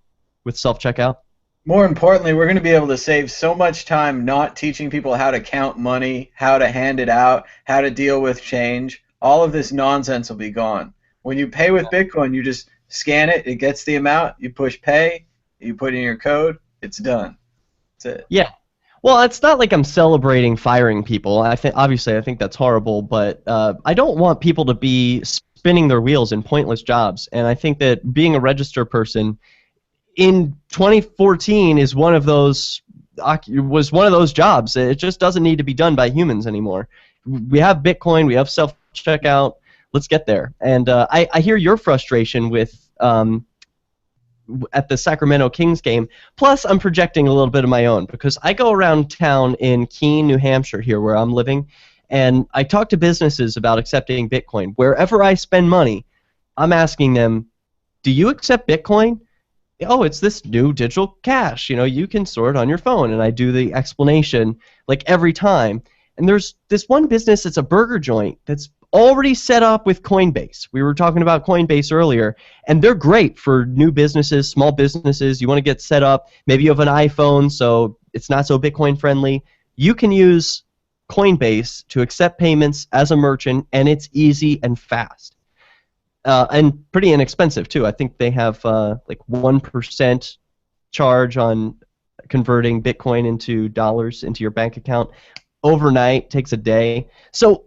with self-checkout? More importantly, we're going to be able to save so much time not teaching people how to count money, how to hand it out, how to deal with change. All of this nonsense will be gone. When you pay with Bitcoin, you just scan it, it gets the amount, you push pay, you put in your code, it's done. That's it. Yeah. Well, it's not like I'm celebrating firing people. Obviously I think that's horrible, but I don't want people to be spinning their wheels in pointless jobs. And I think that being a register person in 2014 was one of those jobs. It just doesn't need to be done by humans anymore. We have Bitcoin, we have self-checkout. Let's get there. And I hear your frustration with at the Sacramento Kings game. Plus, I'm projecting a little bit of my own because I go around town in Keene, New Hampshire, here where I'm living, and I talk to businesses about accepting Bitcoin. Wherever I spend money, I'm asking them, "Do you accept Bitcoin?" "Oh, it's this new digital cash. You know, you can store it on your phone." And I do the explanation like every time. And there's this one business that's a burger joint that's already set up with Coinbase. We were talking about Coinbase earlier, and they're great for new businesses, small businesses. You want to get set up. Maybe you have an iPhone, so it's not so Bitcoin friendly. You can use Coinbase to accept payments as a merchant, and it's easy and fast. And pretty inexpensive, too. I think they have like 1% charge on converting Bitcoin into dollars into your bank account. Overnight, takes a day. So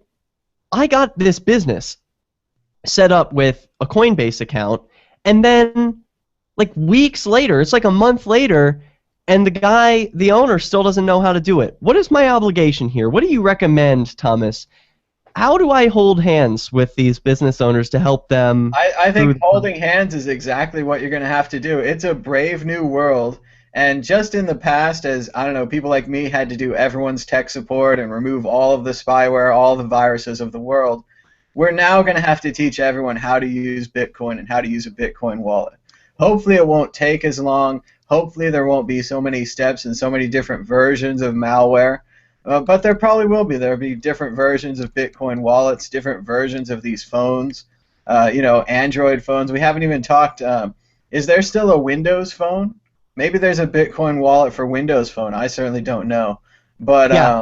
I got this business set up with a Coinbase account, and then like weeks later, it's like a month later, and the owner still doesn't know how to do it. What is my obligation here? What do you recommend, Thomas? How do I hold hands with these business owners to help them? I think holding hands is exactly what you're going to have to do. It's a brave new world. And just in the past, as, I don't know, people like me had to do everyone's tech support and remove all of the spyware, all the viruses of the world, we're now going to have to teach everyone how to use Bitcoin and how to use a Bitcoin wallet. Hopefully it won't take as long. Hopefully there won't be so many steps and so many different versions of malware. But there probably will be. There will be different versions of Bitcoin wallets, different versions of these phones, Android phones. We haven't even talked, is there still a Windows phone? Maybe there's a Bitcoin wallet for Windows Phone. I certainly don't know. But yeah,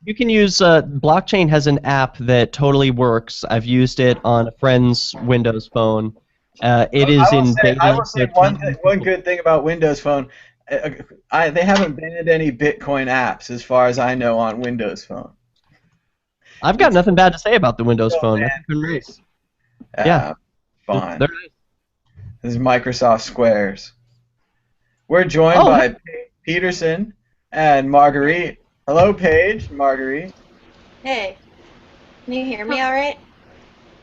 you can use Blockchain has an app that totally works. I've used it on a friend's Windows Phone. It is in beta. I will say one good thing about Windows Phone. They haven't banned any Bitcoin apps as far as I know on Windows Phone. I've got nothing bad to say about the Windows Phone. Yeah, fine. This is Microsoft Squares. We're joined by Peterson and Marguerite. Hello, Paige. Marguerite. Hey. Can you hear me all right?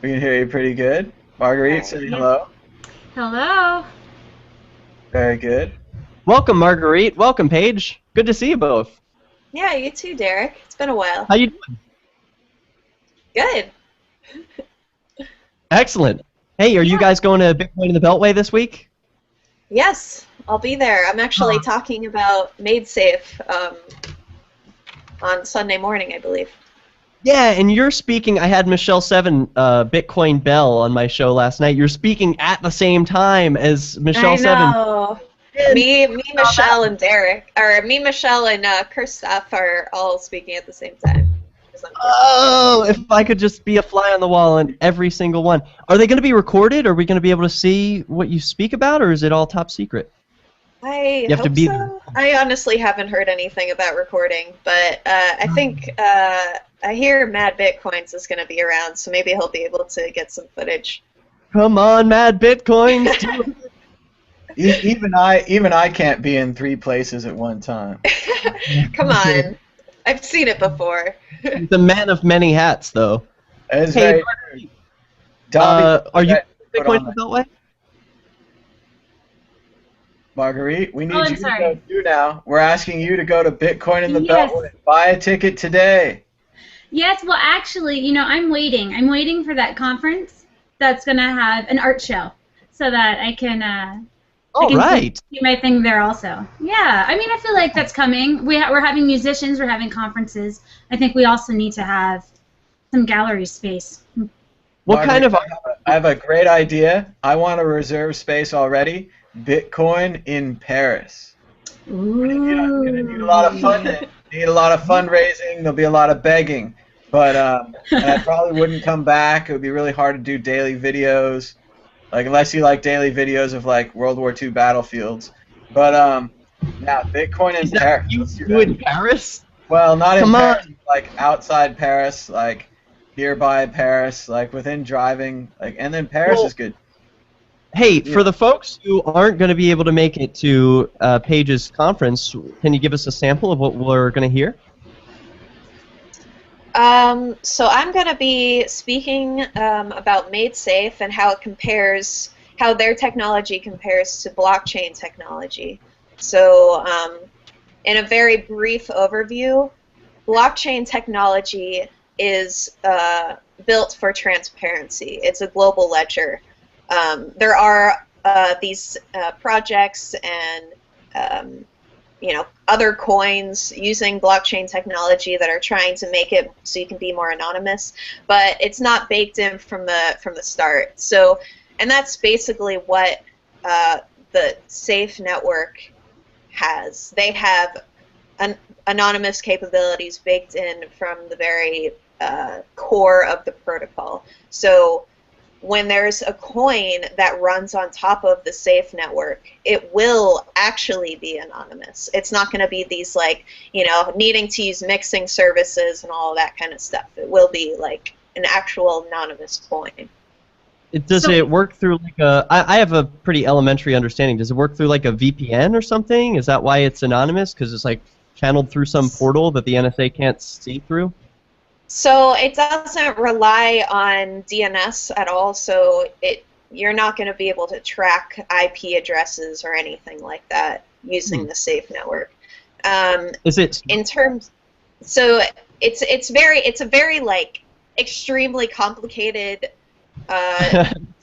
We can hear you pretty good. Marguerite, say hello. Hello. Very good. Welcome, Marguerite. Welcome, Paige. Good to see you both. Yeah, you too, Derek. It's been a while. How you doing? Good. Excellent. Hey, are you guys going to Bitcoin in the Beltway this week? Yes, I'll be there. I'm actually talking about MadeSafe on Sunday morning, I believe. Yeah, and you're speaking. I had Michelle Seven, Bitcoin Bell, on my show last night. You're speaking at the same time as Michelle Seven. I know. Me, Michelle, and Derek, or me, Michelle, and Kirstaf are all speaking at the same time. Oh, if I could just be a fly on the wall in every single one. Are they going to be recorded? Are we going to be able to see what you speak about, or is it all top secret? I hope so. I honestly haven't heard anything about recording, but I think I hear Mad Bitcoins is going to be around, so maybe he'll be able to get some footage. Come on, Mad Bitcoins! Even I can't be in 3 places at one time. Come on. I've seen it before. He's a man of many hats, though. Hey, are you Bitcoin in the Beltway? Marguerite, we need you to go too now. We're asking you to go to Bitcoin in the Beltway. Buy a ticket today. Yes, well, actually, I'm waiting. I'm waiting for that conference that's going to have an art show so that I can All right. Do my thing there also. Yeah, I mean, I feel like that's coming. We're having musicians, we're having conferences. I think we also need to have some gallery space. What kind of? I have a great idea. I want to reserve space already. Bitcoin in Paris. Ooh. You're gonna need a lot of funding. Need a lot of fundraising. There'll be a lot of begging. But and I probably wouldn't come back. It would be really hard to do daily videos, like unless you like daily videos of like World War II battlefields. But yeah, Bitcoin in Paris. You in Paris? Well, not in Paris. Come on. Like outside Paris, like nearby Paris, like within driving, like, and then Paris is good. Hey, for the folks who aren't going to be able to make it to Paige's conference, can you give us a sample of what we're going to hear? So I'm going to be speaking about MadeSafe and how it compares, how their technology compares to blockchain technology. So in a very brief overview, blockchain technology is built for transparency. It's a global ledger. There are these projects and other coins using blockchain technology that are trying to make it so you can be more anonymous, but it's not baked in from the start. So, and that's basically what the Safe network has. They have anonymous capabilities baked in from the very core of the protocol. So when there's a coin that runs on top of the Safe network, it will actually be anonymous. It's not going to be these, like, needing to use mixing services and all that kind of stuff. It will be like an actual anonymous coin. Does it work through like a? I have a pretty elementary understanding. Does it work through like a VPN or something? Is that why it's anonymous? Because it's like channeled through some portal that the NSA can't see through? So it doesn't rely on DNS at all, so you're not going to be able to track IP addresses or anything like that using the Safe network. Is it in terms? So it's a very like extremely complicated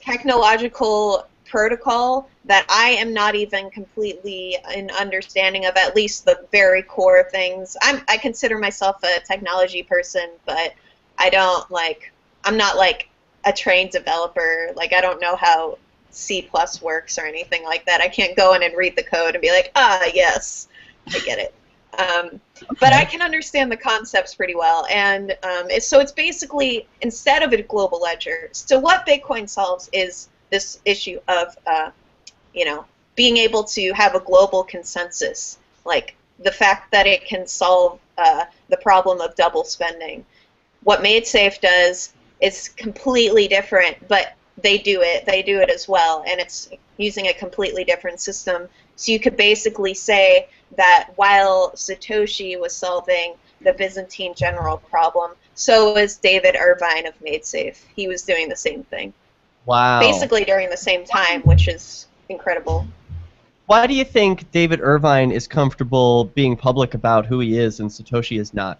technological protocol that I am not even completely in understanding of, at least the very core things. I consider myself a technology person, but I'm not like a trained developer. Like, I don't know how C+ works or anything like that. I can't go in and read the code and be like, yes, I get it. But I can understand the concepts pretty well, and so it's basically, instead of a global ledger, so what Bitcoin solves is this issue of being able to have a global consensus, like the fact that it can solve the problem of double spending. What MadeSafe does is completely different, but they do it as well, and it's using a completely different system. So you could basically say that while Satoshi was solving the Byzantine general problem, so was David Irvine of MadeSafe. He was doing the same thing. Wow. Basically during the same time, which is incredible. Why do you think David Irvine is comfortable being public about who he is and Satoshi is not?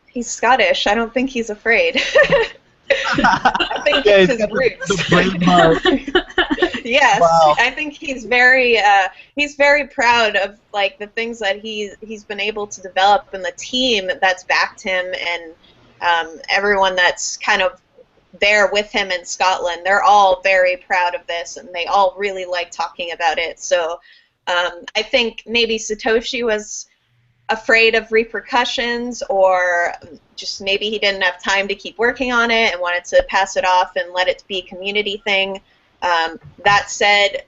He's Scottish. I don't think he's afraid. I think it's his roots. Yes, wow. I think he's very proud of like the things that he's been able to develop, and the team that's backed him, and everyone that's kind of there with him in Scotland. They're all very proud of this, and they all really like talking about it. So I think maybe Satoshi was afraid of repercussions, or just maybe he didn't have time to keep working on it and wanted to pass it off and let it be a community thing. That said,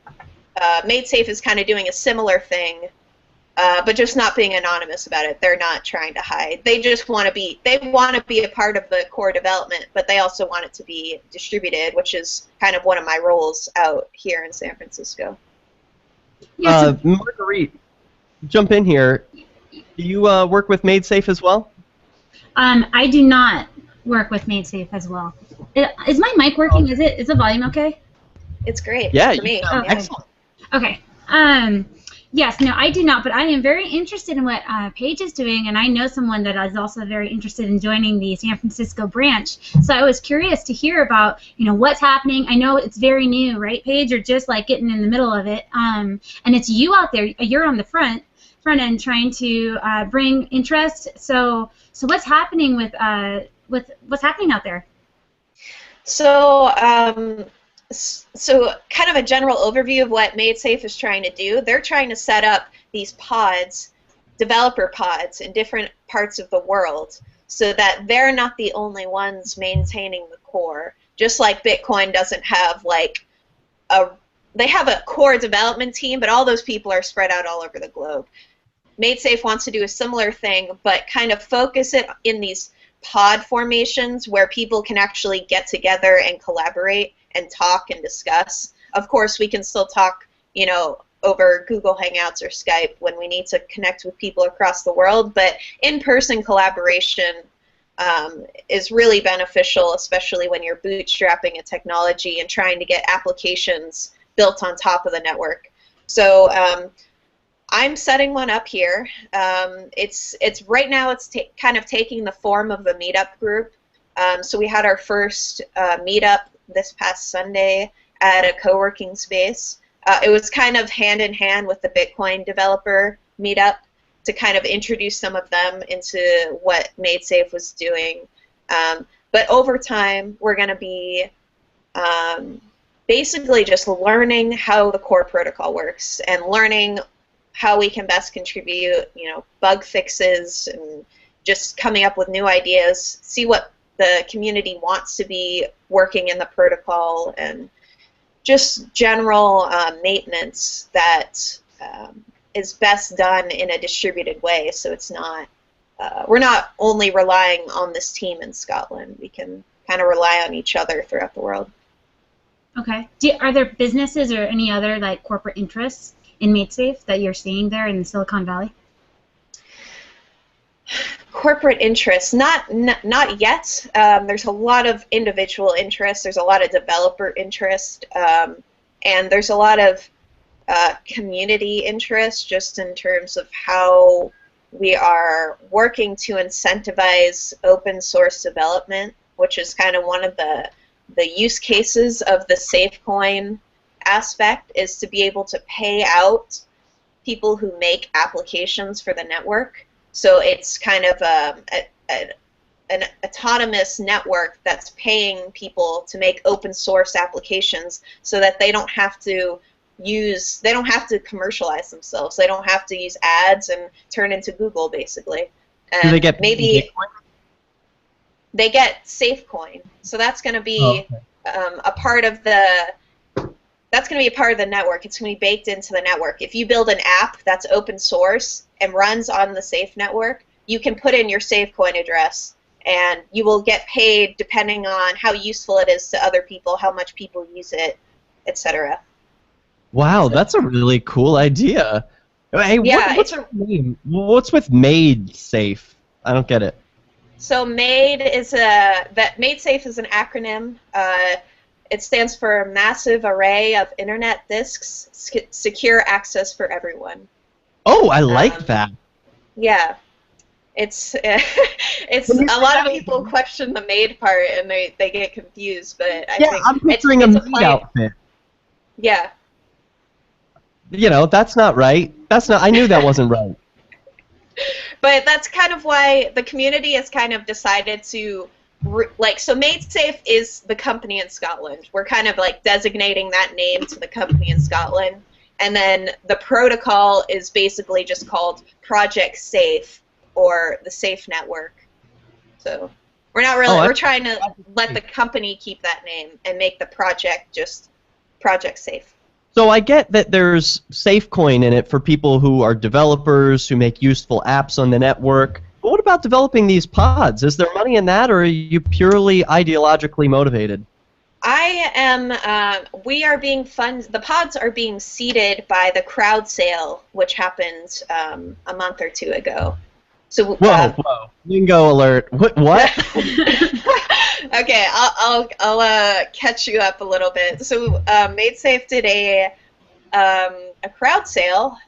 MadeSafe is kind of doing a similar thing, but just not being anonymous about it. They're not trying to hide. They just want to be a part of the core development, but they also want it to be distributed, which is kind of one of my roles out here in San Francisco. Marguerite, jump in here. Do you work with MadeSafe as well? I do not work with MadeSafe as well. Is my mic working? Is the volume okay? It's great. Yeah, for me. Excellent. Okay. Yes, no, I do not, but I am very interested in what Paige is doing, and I know someone that is also very interested in joining the San Francisco branch. So I was curious to hear about, what's happening. I know it's very new, right, Paige? You're just like getting in the middle of it, and it's you out there. You're on the front end trying to bring interest. So what's happening with what's happening out there? So, so kind of a general overview of what MadeSafe is trying to do. They're trying to set up these pods, developer pods, in different parts of the world so that they're not the only ones maintaining the core. Just like Bitcoin doesn't have they have a core development team, but all those people are spread out all over the globe. MadeSafe wants to do a similar thing, but kind of focus it in these pod formations where people can actually get together and collaborate and talk and discuss. Of course, we can still talk, over Google Hangouts or Skype when we need to connect with people across the world, but in-person collaboration is really beneficial, especially when you're bootstrapping a technology and trying to get applications built on top of the network. So I'm setting one up here. It's right now it's kind of taking the form of a meetup group. So we had our first meetup this past Sunday at a co-working space. It was kind of hand in hand with the Bitcoin developer meetup to kind of introduce some of them into what MadeSafe was doing. But over time, we're going to be basically just learning how the core protocol works and learning how we can best contribute, bug fixes and just coming up with new ideas, see what the community wants to be working in the protocol, and just general maintenance that is best done in a distributed way, so it's not, we're not only relying on this team in Scotland. We can kind of rely on each other throughout the world. Okay. Are there businesses or any other corporate interests in MadeSafe that you're seeing there in Silicon Valley? Corporate interests, not yet. There's a lot of individual interest. There's a lot of developer interest, and there's a lot of community interest just in terms of how we are working to incentivize open source development, which is kind of one of the use cases of the SafeCoin aspect, is to be able to pay out people who make applications for the network. So it's kind of an autonomous network that's paying people to make open source applications so that they don't have to commercialize themselves. They don't have to use ads and turn into Google, basically. And do they get maybe they get SafeCoin. So that's going to be a part of the network. It's going to be baked into the network. If you build an app that's open source and runs on the Safe network, you can put in your SafeCoin address, and you will get paid depending on how useful it is to other people, how much people use it, etc. Wow, that's a really cool idea. Hey, Yeah, what's her name? What's with MadeSafe? I don't get it. So MadeSafe is an acronym. It stands for Massive Array of Internet Disks, Secure Access for Everyone. Oh, I like that. Yeah. It's a lot of people question the made part and they get confused, but I think I'm picturing it's a maid outfit. Yeah. That's not right. I knew that wasn't right. But that's kind of why the community has kind of decided to, so MadeSafe is the company in Scotland. We're kind of designating that name to the company in Scotland. And then the protocol is basically just called Project Safe or the Safe Network. So we're not really, we're trying to let the company keep that name and make the project just Project Safe. So I get that there's SafeCoin in it for people who are developers, who make useful apps on the network. But what about developing these pods? Is there money in that, or are you purely ideologically motivated? We are being funded, the pods are being seeded by the crowd sale, which happened a month or two ago. So whoa, lingo alert. What? Okay, I'll catch you up a little bit. So MadeSafe did a a crowd sale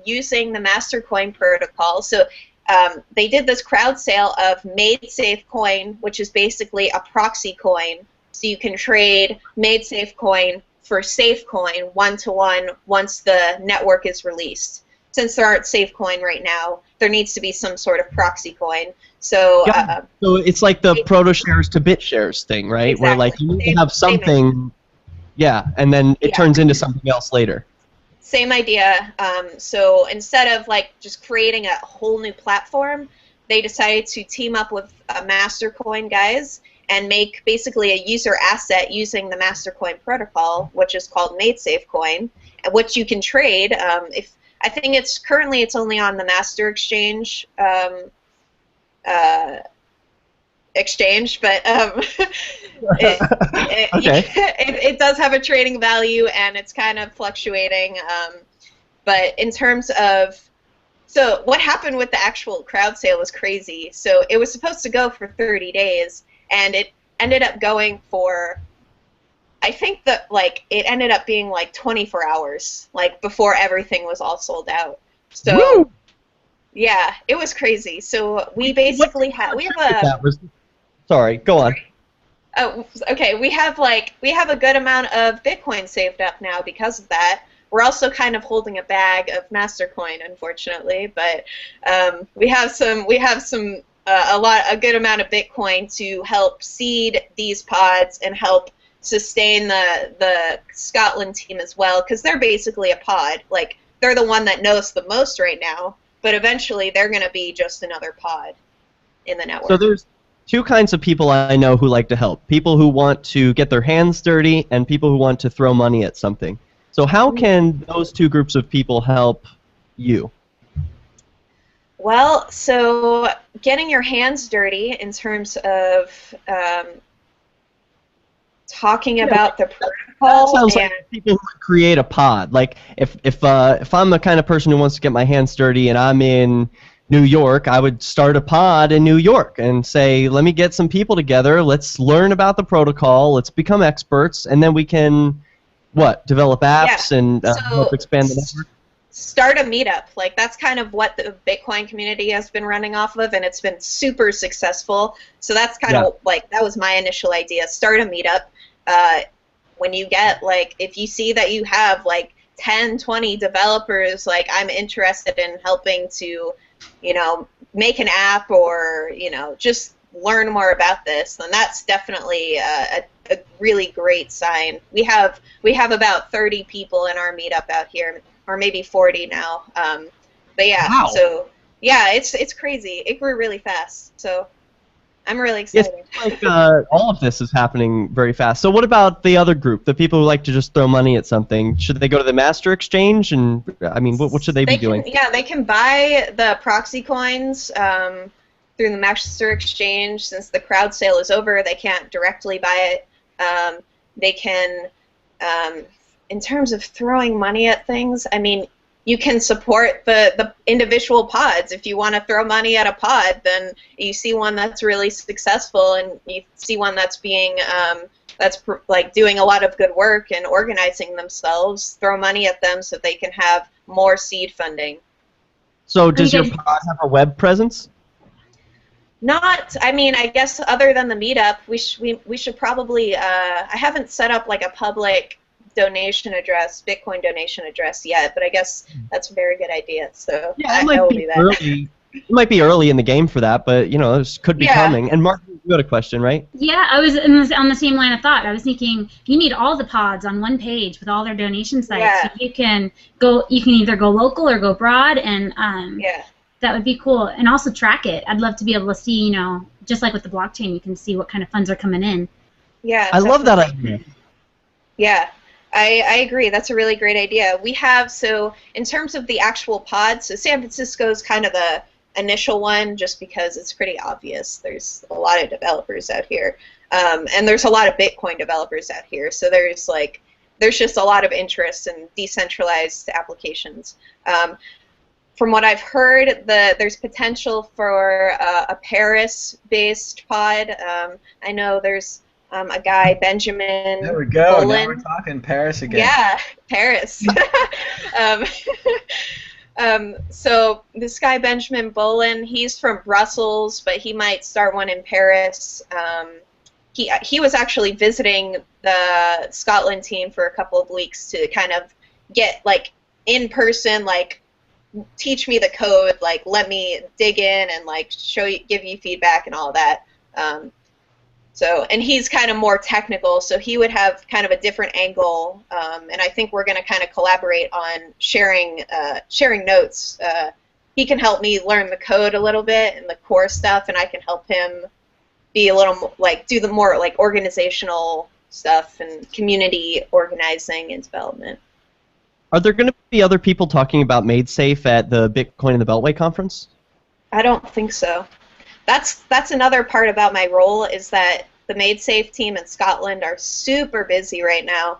using the Mastercoin protocol. So they did this crowd sale of MadeSafe coin, which is basically a proxy coin. So you can trade MadeSafe coin for safe coin one-to-one once the network is released. Since there aren't safe coin right now, there needs to be some sort of proxy coin. So so it's like the proto shares to bit shares thing, right? Exactly. Where like you need to have something, yeah, and then it turns into something else later. Same idea. So instead of like just creating a whole new platform, they decided to team up with Mastercoin guys and make basically a user asset using the Mastercoin protocol, which is called MadeSafe coin, which you can trade. If I think it's currently only on the Master Exchange exchange, but it does have a trading value and it's kind of fluctuating. But in terms of, so what happened with the actual crowd sale was crazy. So it was supposed to go for 30 days and it ended up going for, I think that like it ended up being like 24 hours, like before everything was all sold out. So Woo! Yeah, it was crazy. So we basically have Sorry, go on. Oh, okay. We have a good amount of Bitcoin saved up now because of that. We're also kind of holding a bag of Mastercoin, unfortunately, but we have a good amount of Bitcoin to help seed these pods and help sustain the Scotland team as well, because they're basically a pod. Like they're the one that knows the most right now, but eventually they're going to be just another pod in the network. So there's two kinds of people I know who like to help. People who want to get their hands dirty and people who want to throw money at something. So how can those two groups of people help you? Well, so getting your hands dirty in terms of talking about the protocol. That sounds like people who would create a pod. Like if I'm the kind of person who wants to get my hands dirty and I'm in New York, I would start a pod in New York and say, let me get some people together, let's learn about the protocol, let's become experts, and then we can, develop apps and help expand the network? Start a meetup. Like, that's kind of what the Bitcoin community has been running off of, and it's been super successful. So that's kind of, like, that was my initial idea. Start a meetup. When you get, like, if you see that you have, like, 10, 20 developers, like, I'm interested in helping to, make an app or, just learn more about this, then that's definitely a really great sign. We have about 30 people in our meetup out here, or maybe 40 now. But yeah, wow. So yeah, it's crazy. It grew really fast. So I'm really excited. It's like all of this is happening very fast. So what about the other group, the people who like to just throw money at something? Should they go to the Master Exchange? And I mean, what should they be doing? Yeah, they can buy the proxy coins through the Master Exchange. Since the crowd sale is over, they can't directly buy it. They can, in terms of throwing money at things, I mean, you can support the individual pods. If you want to throw money at a pod, then you see one that's really successful and you see one that's being like doing a lot of good work and organizing themselves. Throw money at them so they can have more seed funding. So does your pod have a web presence? Not, I mean, I guess other than the meetup, we should probably. I haven't set up like a public donation address, Bitcoin donation address yet, but I guess that's a very good idea. So yeah, I will do that. Early. It might be early in the game for that, but this could be coming. And Mark, you got a question, right? Yeah, I was on the same line of thought. I was thinking you need all the pods on one page with all their donation sites. Yeah. So you can either go local or go broad, and that would be cool. And also track it. I'd love to be able to see, just like with the blockchain, you can see what kind of funds are coming in. Yeah, I love that idea. Yeah. I agree. That's a really great idea. We have, so in terms of the actual pods, so San Francisco is kind of the initial one just because it's pretty obvious. There's a lot of developers out here. And there's a lot of Bitcoin developers out here. So there's just a lot of interest in decentralized applications. From what I've heard, there's potential for a Paris-based pod. I know there's a guy, Benjamin There we go. Now we're Bolin. talking Paris again. Yeah, Paris. um, so this guy, Benjamin Bolin, he's from Brussels, but he might start one in Paris. He was actually visiting the Scotland team for a couple of weeks to kind of get, like, in person, like, teach me the code, like, let me dig in and, like, give you feedback and all that. And he's kind of more technical, so he would have kind of a different angle, and I think we're going to kind of collaborate on sharing notes. He can help me learn the code a little bit and the core stuff, and I can help him be a little, like, do the more, like, organizational stuff and community organizing and development. Are there going to be other people talking about MadeSafe at the Bitcoin in the Beltway conference? I don't think so. That's another part about my role, is that the MadeSafe team in Scotland are super busy right now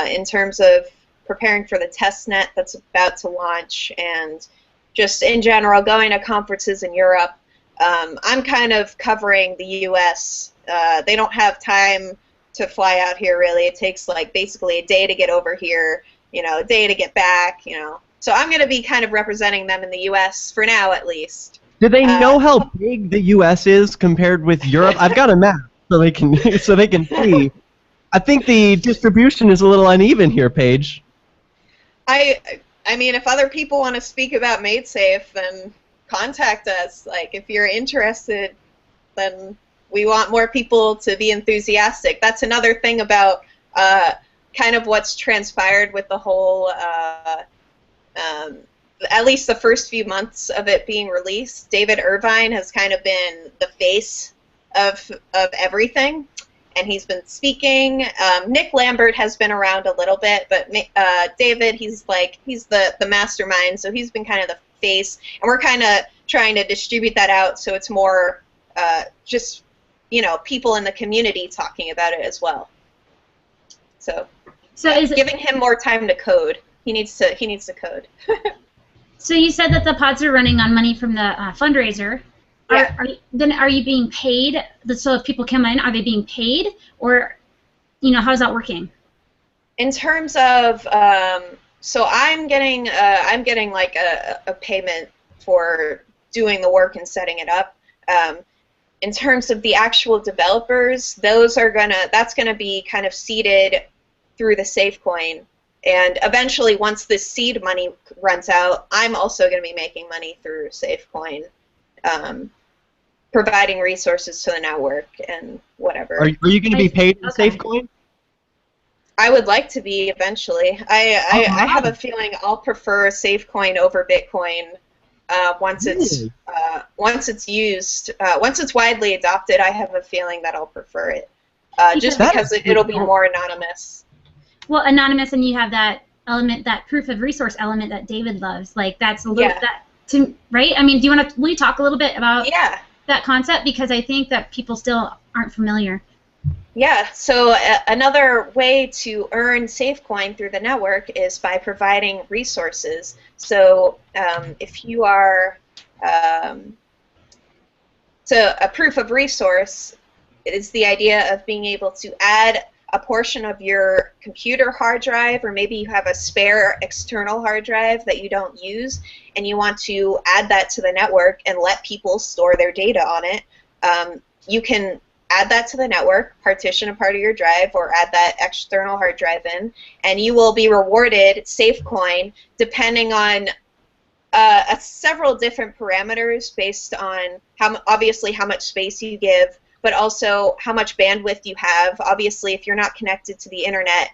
in terms of preparing for the testnet that's about to launch, and just in general going to conferences in Europe. I'm kind of covering the U.S. They don't have time to fly out here, really. It takes, like, basically a day to get over here, a day to get back, So I'm going to be kind of representing them in the U.S. for now, at least. Do they know how big the U.S. is compared with Europe? I've got a map so they can see. I think the distribution is a little uneven here, Paige. I mean, if other people want to speak about MadeSafe, then contact us. Like, if you're interested, then we want more people to be enthusiastic. That's another thing about kind of what's transpired with the whole, at least the first few months of it being released. David Irvine has kind of been the face of everything, and he's been speaking. Nick Lambert has been around a little bit, but David, he's the mastermind, so he's been kind of the face, and we're kind of trying to distribute that out so it's more just, people in the community talking about it as well. So is giving him more time to code. He needs to code. So you said that the pods are running on money from the fundraiser. Yeah. Are you being paid? So if people come in, are they being paid, or how's that working? In terms of so I'm getting like a payment for doing the work and setting it up. In terms of the actual developers, that's gonna be kind of seeded through the SafeCoin. And eventually, once this seed money runs out, I'm also going to be making money through SafeCoin, providing resources to the network and whatever. Are you going to be paid in SafeCoin? I would like to be eventually. I have a feeling I'll prefer SafeCoin over Bitcoin once it's used. Once it's widely adopted, I have a feeling that I'll prefer it, just because it'll be more anonymous. Well, anonymous, and you have that element, that proof of resource element that David loves. Like, that's a little right? I mean, will you talk a little bit about that concept, because I think that people still aren't familiar. Yeah. So another way to earn SafeCoin through the network is by providing resources. So if you are so a proof of resource is the idea of being able to add a portion of your computer hard drive, or maybe you have a spare external hard drive that you don't use, and you want to add that to the network and let people store their data on it. You can add that to the network, partition a part of your drive, or add that external hard drive in, and you will be rewarded SafeCoin depending on several different parameters based on obviously how much space you give, but also how much bandwidth you have. Obviously, if you're not connected to the internet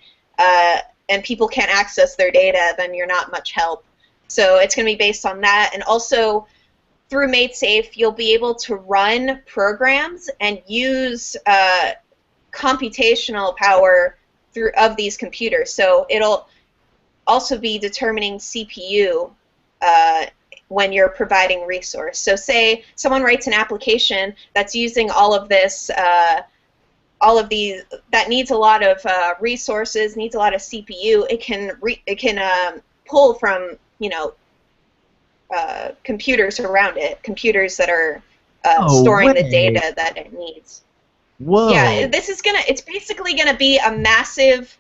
and people can't access their data, then you're not much help. So it's going to be based on that. And also, through MadeSafe, you'll be able to run programs and use computational power of these computers. So it'll also be determining CPU when you're providing resource. So say someone writes an application that's using all of this, that needs a lot of resources, needs a lot of CPU. It can pull from computers around it, computers that are storing the data that it needs. Whoa. Yeah, it's basically gonna be a massive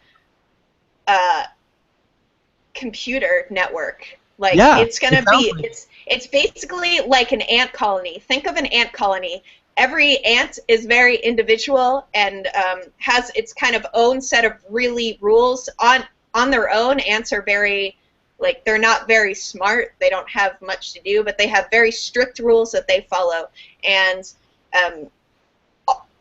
computer network. Like, Yeah, it's gonna it sounds be, like it's basically like an ant colony. Think of an ant colony. Every ant is very individual and has its kind of own set of really rules on their own. Ants are very, like, they're not very smart. They don't have much to do, but they have very strict rules that they follow. And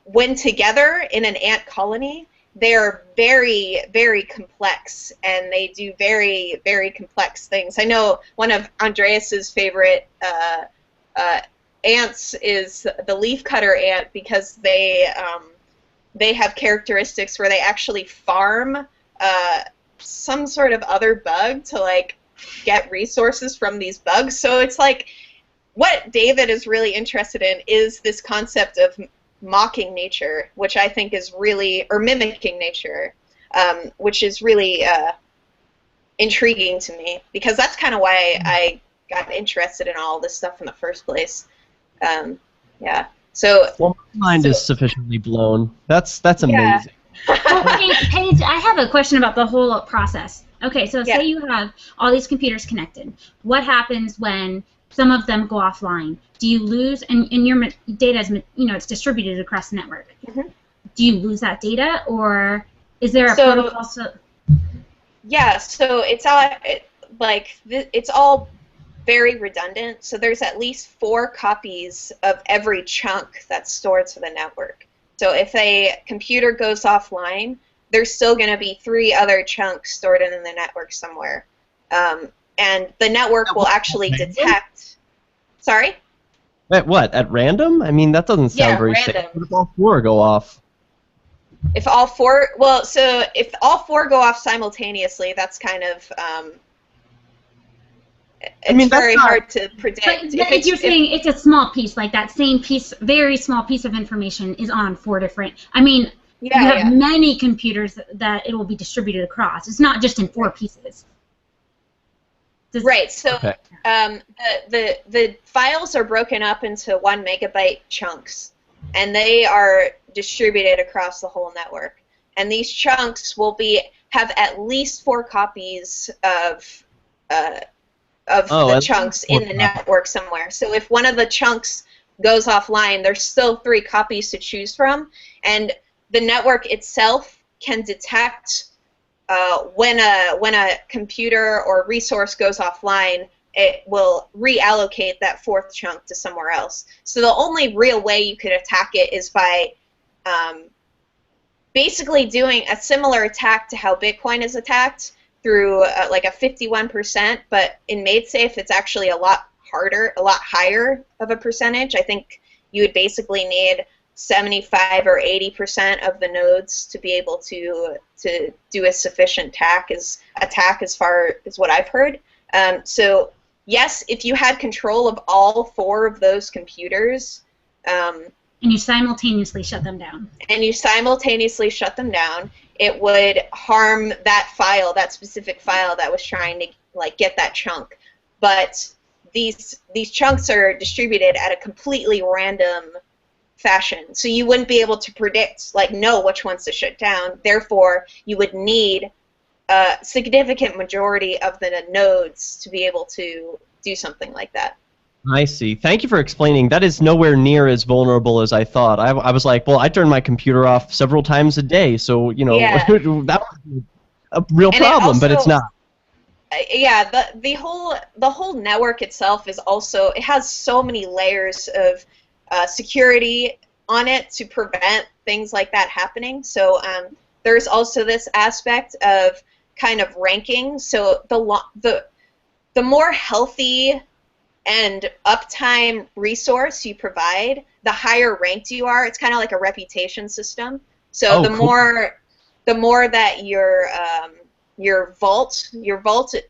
when together in an ant colony, they're very, very complex, and they do very, very complex things. I know one of Andreas's favorite ants is the leafcutter ant, because they have characteristics where they actually farm some sort of other bug to, like, get resources from these bugs. So it's like, what David is really interested in is this concept of mocking nature, which I think is really, or mimicking nature, which is really intriguing to me, because that's kind of why I got interested in all this stuff in the first place. Yeah. So. Well, my mind is sufficiently blown. That's amazing. Yeah. Okay, Paige, I have a question about the whole process. Okay, so Yeah. say you have all these computers connected. What happens when some of them go offline? Do you lose, and your data is, it's distributed across the network. Mm-hmm. Do you lose that data, or is there a protocol? Yeah, so it's all it's all very redundant. So there's at least 4 copies of every chunk that's stored to the network. So if a computer goes offline, there's still going to be 3 other chunks stored in the network somewhere. And the network will actually detect. Sorry? At what? At random? I mean, that doesn't sound very random. safe. What if all 4 go off? If all 4, well, so if all 4 go off simultaneously, that's kind of, it's very hard to predict. But you're saying it's a small piece, like that same piece, very small piece of information is on 4 different, I mean, you have many computers that it will be distributed across. It's not just in 4 pieces. Right, so the files are broken up into 1 megabyte chunks, and they are distributed across the whole network. And these chunks will have at least 4 copies of the chunks in the network somewhere. So if one of the chunks goes offline, there's still 3 copies to choose from, and the network itself can detect when a computer or resource goes offline. It will reallocate that 4th chunk to somewhere else. So the only real way you could attack it is by basically doing a similar attack to how Bitcoin is attacked, through like a 51%, but in MadeSafe it's actually a lot harder, a lot higher of a percentage. I think you would basically need 75 or 80% of the nodes to be able to do a sufficient attack as far as what I've heard. So yes, if you had control of all 4 of those computers, and you simultaneously shut them down. It would harm that file, that specific file that was trying to, like, get that chunk. But these chunks are distributed at a completely random fashion, so you wouldn't be able to predict, like, know which ones to shut down. Therefore, you would need a significant majority of the nodes to be able to do something like that. I see. Thank you for explaining. That is nowhere near as vulnerable as I thought. I was like, well, I turn my computer off several times a day, so, that was a real problem, but it's not. Yeah, the whole network itself is also, it has so many layers of security on it to prevent things like that happening. So there's also this aspect of kind of ranking. So the more healthy and uptime resource you provide, the higher ranked you are. It's kind of like a reputation system. So a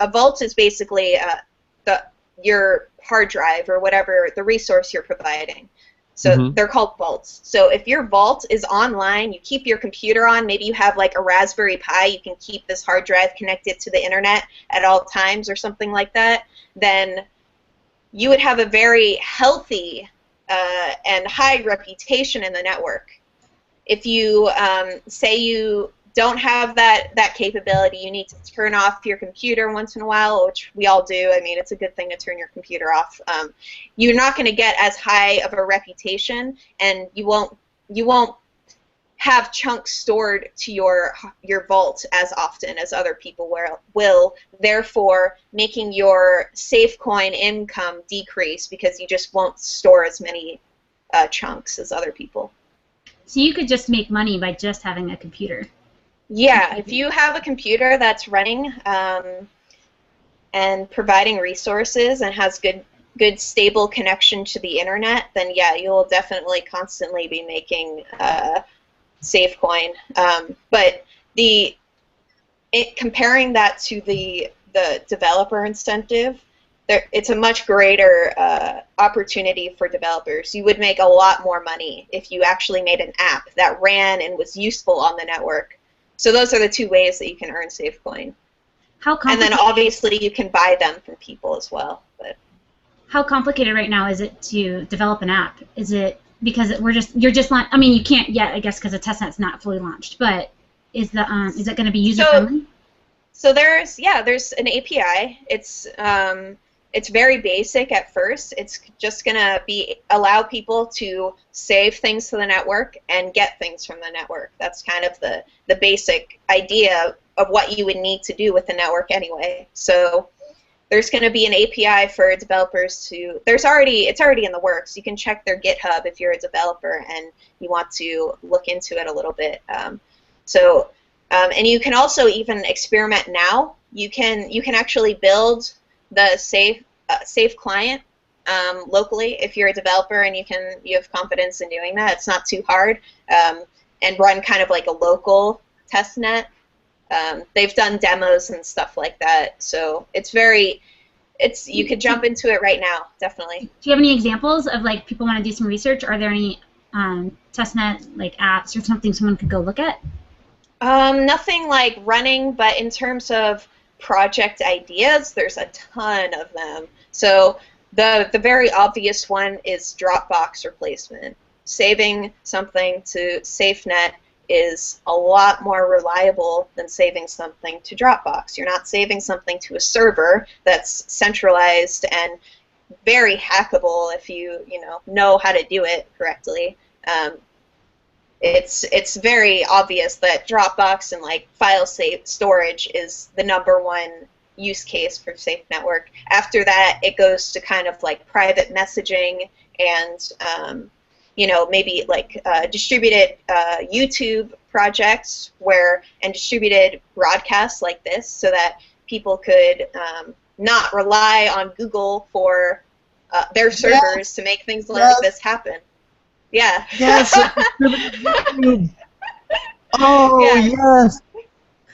vault is basically your hard drive or whatever the resource you're providing. So they're called vaults. So if your vault is online, you keep your computer on, maybe you have like a Raspberry Pi, you can keep this hard drive connected to the internet at all times or something like that, then you would have a very healthy and high reputation in the network. if you say you don't have that capability, you need to turn off your computer once in a while, which we all do. I mean, it's a good thing to turn your computer off. You're not going to get as high of a reputation, and you won't have chunks stored to your vault as often as other people will, therefore making your SafeCoin income decrease because you just won't store as many chunks as other people. So you could just make money by just having a computer. Yeah, if you have a computer that's running and providing resources and has good stable connection to the internet, then yeah, you'll definitely constantly be making SafeCoin. But comparing that to the developer incentive, it's a much greater opportunity for developers. You would make a lot more money if you actually made an app that ran and was useful on the network. So those are the two ways that you can earn SafeCoin. And then obviously you can buy them from people as well. But how complicated right now is it to develop an app? Is it because you're just I mean, you can't yet, I guess, because the testnet's not fully launched. But is it going to be user friendly? So there's an API. It's very basic at first. It's just going to allow people to save things to the network and get things from the network. That's kind of the basic idea of what you would need to do with the network anyway. So there's going to be an API for developers to, it's already in the works. You can check their GitHub if you're a developer and you want to look into it a little bit. And you can also even experiment now. You can actually build the safe client locally if you're a developer and you have confidence in doing that. It's not too hard, and run kind of like a local test net. They've done demos and stuff like that, so you could jump into it right now, definitely. Do you have any examples of like people want to do some research? Are there any testnet like apps or something someone could go look at? Nothing like running, but in terms of project ideas, there's a ton of them. So the very obvious one is Dropbox replacement. Saving something to SafeNet is a lot more reliable than saving something to Dropbox. You're not saving something to a server that's centralized and very hackable if you know how to do it correctly. It's very obvious that Dropbox and like file storage is the #1 use case for Safe Network. After that, it goes to kind of like private messaging and maybe like distributed YouTube projects and distributed broadcasts like this, so that people could not rely on Google for their servers to make things like this happen. Yeah. Yes. Oh yeah. yes. Yeah.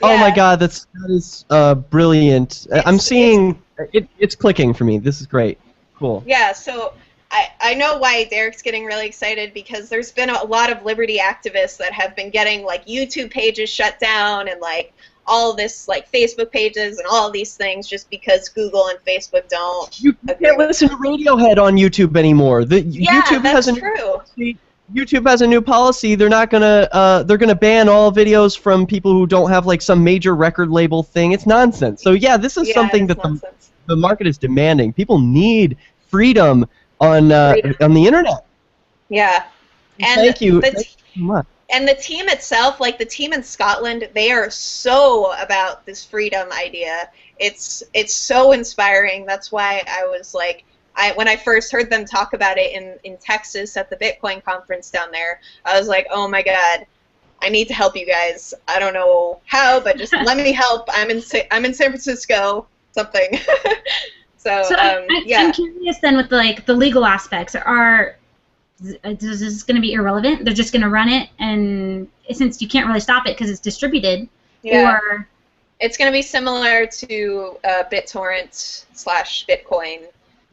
Oh my God, that is brilliant. I'm seeing it's clicking for me. This is great. Cool. Yeah. So I know why Derek's getting really excited, because there's been a lot of liberty activists that have been getting like YouTube pages shut down and like all of this like Facebook pages and all of these things just because Google and Facebook don't. You can't listen to Radiohead on YouTube anymore. YouTube that's has true. YouTube has a new policy. They're gonna ban all videos from people who don't have like some major record label thing. It's nonsense. So yeah, this is something that the market is demanding. People need freedom on the internet. Yeah. And Thank you so much. And the team itself, like the team in Scotland, they are so about this freedom idea. It's so inspiring. That's why I was like, when I first heard them talk about it in Texas at the Bitcoin conference down there, I was like, oh my God, I need to help you guys. I don't know how, but just let me help. I'm in San Francisco, something. Yeah. I'm curious then with like the legal aspects. Is this going to be irrelevant? They're just going to run it, and since you can't really stop it because it's distributed, or it's going to be similar to BitTorrent/Bitcoin.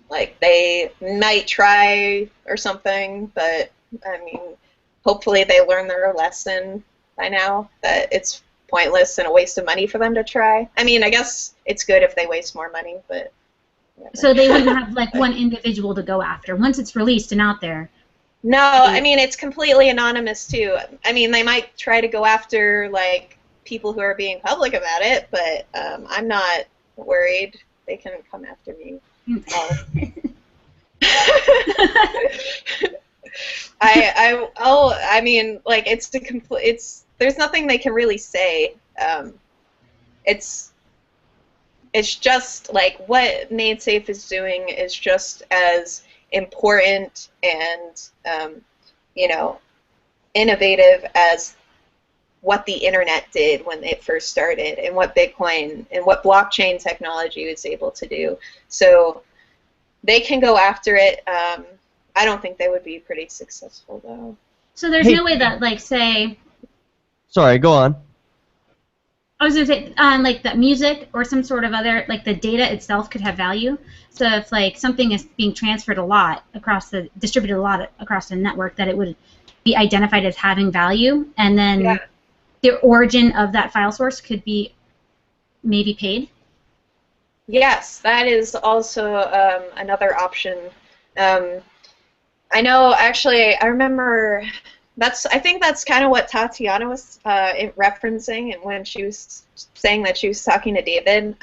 Like they might try or something, but I mean, hopefully they learn their lesson by now that it's pointless and a waste of money for them to try. I mean, I guess it's good if they waste more money, but. So they wouldn't have like one individual to go after once it's released and out there. No, I mean, it's completely anonymous too. I mean, they might try to go after like people who are being public about it, but I'm not worried. They can come after me. I mean, like there's nothing they can really say. It's just like what MadeSafe is doing is just as important and you know, innovative as what the internet did when it first started, and what Bitcoin and what blockchain technology was able to do. So they can go after it. I don't think they would be pretty successful though. So there's no way that, like, say. Sorry, go on. I was going to say, like, that music or some sort of other, like, the data itself could have value. So if, like, something is being transferred a lot distributed a lot across the network, that it would be identified as having value, and then the origin of that file source could be maybe paid? Yes, that is also another option. I know, actually, I remember... I think that's kind of what Tatiana was referencing, and when she was saying that she was talking to David.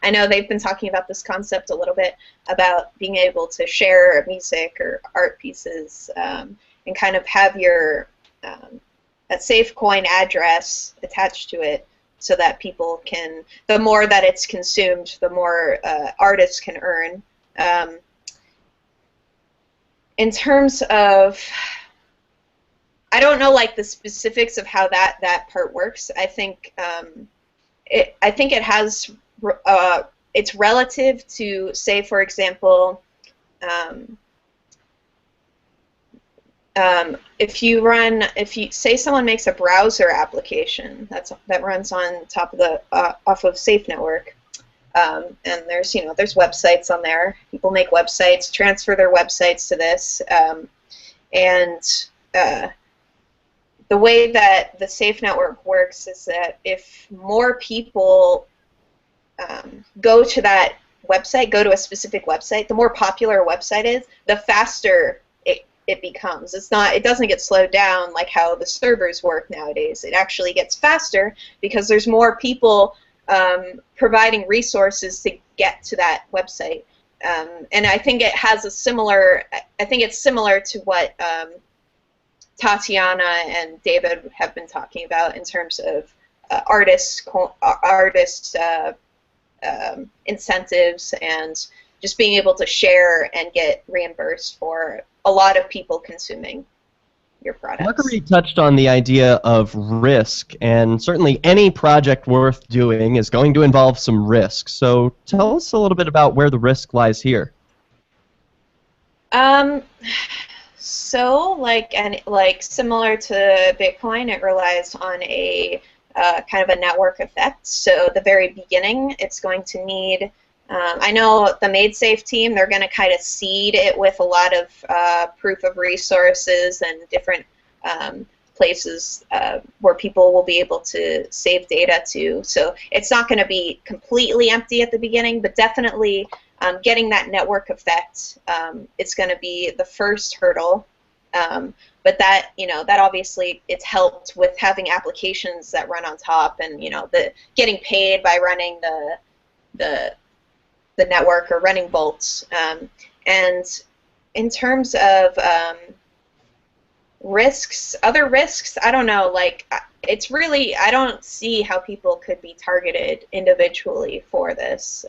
I know they've been talking about this concept a little bit, about being able to share music or art pieces and kind of have your a safe coin address attached to it, so that people can, the more that it's consumed, the more artists can earn. In terms of, I don't know, like, the specifics of how that part works. I think it has it's relative to, say, for example, if you say someone makes a browser application that runs on top of the off of Safe Network, and there's websites on there. People make websites, transfer their websites to this, and the way that the Safe Network works is that if more people go to that website, go to a specific website, the more popular a website is, the faster it becomes. It doesn't get slowed down like how the servers work nowadays. It actually gets faster because there's more people providing resources to get to that website. And I think it has a similar, I think it's similar to what Tatiana and David have been talking about in terms of artist incentives, and just being able to share and get reimbursed for a lot of people consuming your products. Marguerite touched on the idea of risk, and certainly any project worth doing is going to involve some risk. So tell us a little bit about where the risk lies here. So, like similar to Bitcoin, it relies on a kind of a network effect. So at the very beginning, it's going to need, I know the MadeSafe team, they're going to kind of seed it with a lot of proof of resources and different places where people will be able to save data to. So it's not going to be completely empty at the beginning, but definitely getting that network effect, it's going to be the first hurdle. But that, that obviously, it's helped with having applications that run on top, and the getting paid by running the network or running bolts. And in terms of risks, other risks, I don't know. Like, it's really, I don't see how people could be targeted individually for this.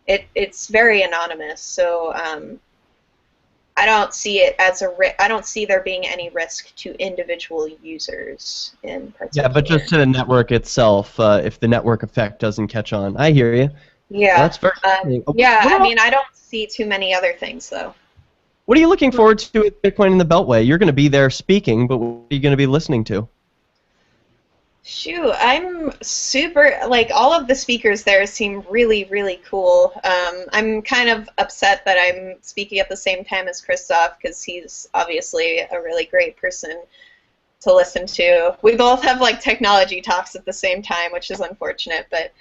It's very anonymous, so I don't see it as I don't see there being any risk to individual users in particular. Yeah, but just to the network itself, if the network effect doesn't catch on. I hear you. Yeah. That's very yeah, I mean, I don't see too many other things, though. What are you looking forward to with Bitcoin in the Beltway? You're going to be there speaking, but what are you going to be listening to? Shoot, I'm super, like, all of the speakers there seem really, really cool. I'm kind of upset that I'm speaking at the same time as Christoph, because he's obviously a really great person to listen to. We both have, like, technology talks at the same time, which is unfortunate, but,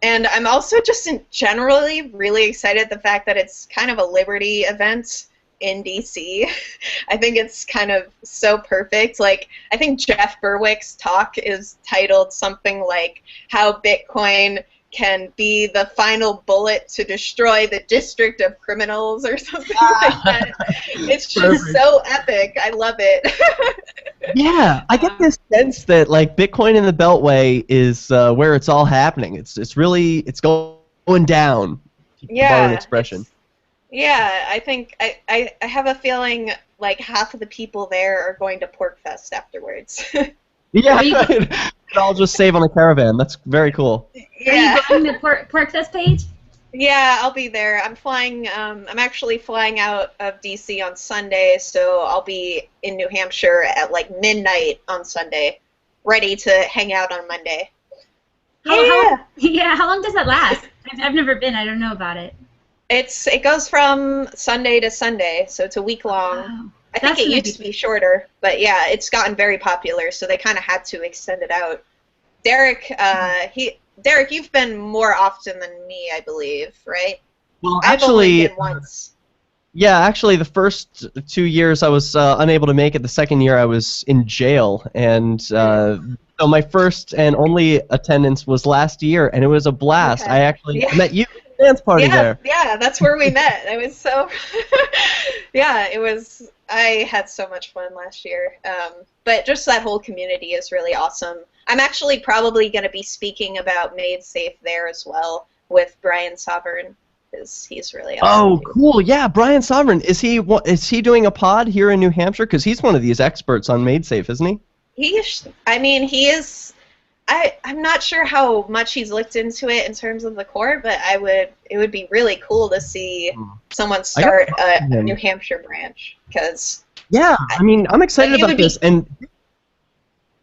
and I'm also just generally really excited at the fact that it's kind of a Liberty event. in DC. I think it's kind of so perfect. Like, I think Jeff Berwick's talk is titled something like How Bitcoin Can Be the Final Bullet to Destroy the District of Criminals or something like that. It's just so epic. I love it. Yeah, I get this sense that like Bitcoin in the Beltway is where it's all happening. It's really going down. To borrow an expression. Yeah, I think I have a feeling like half of the people there are going to Porkfest afterwards. Yeah, right. I'll just save on the caravan. That's very cool. Yeah. Are you going to Porkfest page? Yeah, I'll be there. I'm flying. I'm actually flying out of DC on Sunday, so I'll be in New Hampshire at like midnight on Sunday, ready to hang out on Monday. How long does that last? I've never been. I don't know about it. It goes from Sunday to Sunday, so it's a week long. Wow. I think it used to be shorter, but yeah, it's gotten very popular, so they kind of had to extend it out. Derek, Derek, you've been more often than me, I believe, right? Well, I've actually, only been once. Yeah, actually, the first 2 years I was unable to make it. The second year I was in jail, and so my first and only attendance was last year, and it was a blast. Okay. I actually met you at the dance party there. Yeah, that's where we met. It was so, yeah, it was. I had so much fun last year. But just that whole community is really awesome. I'm actually probably going to be speaking about Made Safe there as well with Brian Sovereign, because he's really awesome. Oh, cool! Yeah, Brian Sovereign. Is he doing a pod here in New Hampshire? Because he's one of these experts on Made Safe, isn't he? He is. I'm not sure how much he's looked into it in terms of the core, but it would be really cool to see someone start a New Hampshire branch, because yeah, I mean, I'm excited about this, and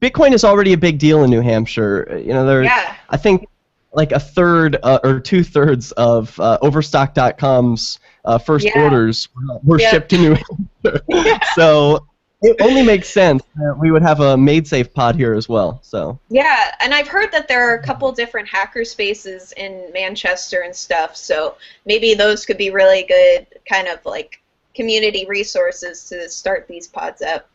Bitcoin is already a big deal in New Hampshire. You know, I think like a third or 2/3 of Overstock.com's first orders were shipped to New Hampshire. So it only makes sense that we would have a Made Safe pod here as well. So yeah, and I've heard that there are a couple different hacker spaces in Manchester and stuff. So maybe those could be really good kind of like community resources to start these pods up.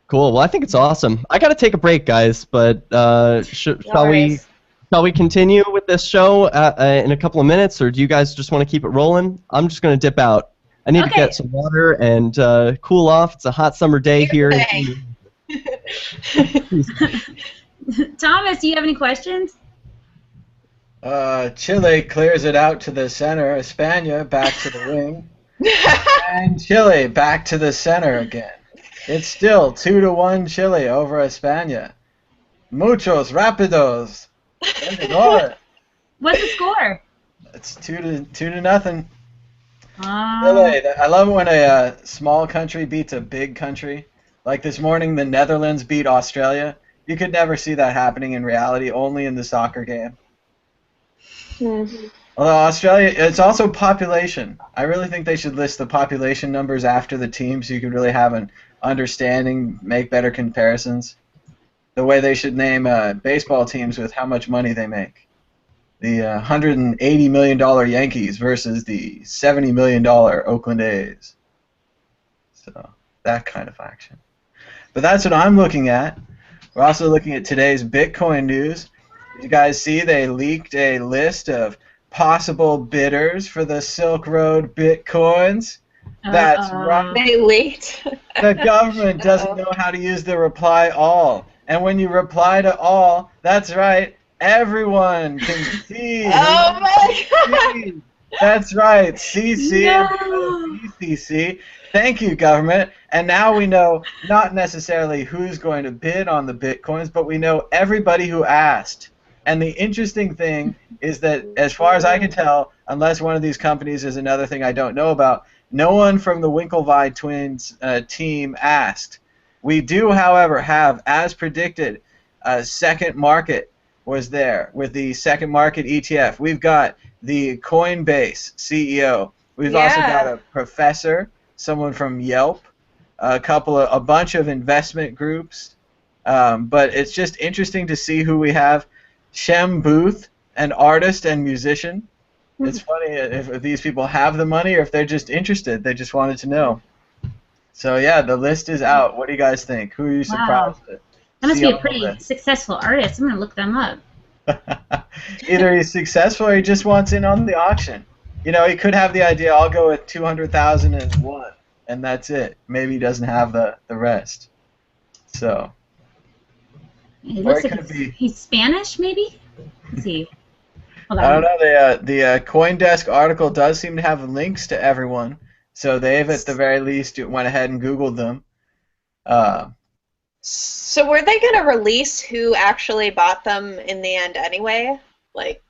Cool. Well, I think it's awesome. I got to take a break, guys, but shall we continue with this show in a couple of minutes, or do you guys just want to keep it rolling? I'm just going to dip out. I need to get some water and cool off. It's a hot summer day here. Thomas, do you have any questions? Chile clears it out to the center. España back to the wing. And Chile back to the center again. It's still 2-1 Chile over España. Muchos rápidos. What's the score? It's 2-0. Chile. I love when a small country beats a big country. Like this morning, the Netherlands beat Australia. You could never see that happening in reality, only in the soccer game. Mm-hmm. Although Australia, it's also population. I really think they should list the population numbers after the team so you could really have an understanding, make better comparisons. The way they should name baseball teams with how much money they make. The $180 million Yankees versus the $70 million Oakland A's. So, that kind of action. But that's what I'm looking at. We're also looking at today's Bitcoin news. Did you guys see they leaked a list of possible bidders for the Silk Road Bitcoins? That's right. They leaked. The government doesn't know how to use the reply all. And when you reply to all, that's right, everyone can see. Oh my God! That's right, CC and BCC. Thank you, government. And now we know not necessarily who's going to bid on the Bitcoins, but we know everybody who asked. And the interesting thing is that, as far as I can tell, unless one of these companies is another thing I don't know about, no one from the Winklevi twins team asked. We do, however, have, as predicted, a second market was there with the second market ETF. We've got the Coinbase CEO. We've also got a professor, someone from Yelp, a bunch of investment groups. But it's just interesting to see who we have. Shem Booth, an artist and musician. It's funny if these people have the money or if they're just interested. They just wanted to know. So yeah, the list is out. What do you guys think? Who are you Wow. surprised to That must see be a on the pretty list? successful artist. I'm gonna look them up. Either he's successful or he just wants in on the auction. You know, he could have the idea, I'll go with 200,001, and that's it. Maybe he doesn't have the rest. So, It or looks it like could be, he's Spanish, maybe. Let's see. Hold I don't on. know, the CoinDesk article does seem to have links to everyone, so they've at the very least went ahead and Googled them. So were they going to release who actually bought them in the end anyway? Like,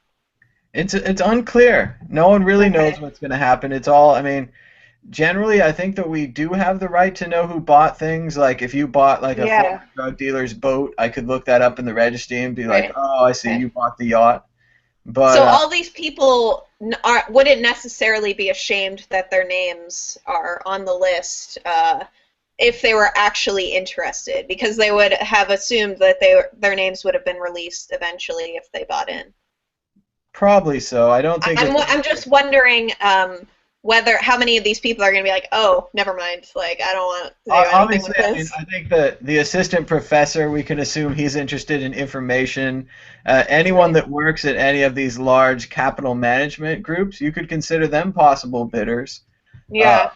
It's unclear. No one really Okay. knows what's going to happen. It's all, I mean, generally, I think that we do have the right to know who bought things. Like, if you bought like a Yeah. former drug dealer's boat, I could look that up in the registry and be like, Right. oh, I see, Okay. you bought the yacht. But so all these people wouldn't necessarily be ashamed that their names are on the list if they were actually interested, because they would have assumed that their names would have been released eventually if they bought in. probably so. I don't think I'm just wondering how many of these people are going to be like, oh, never mind, like I don't want to do anything obviously, with I mean, this. I think that the assistant professor, we can assume he's interested in information. Anyone that works at any of these large capital management groups, you could consider them possible bidders. Yeah.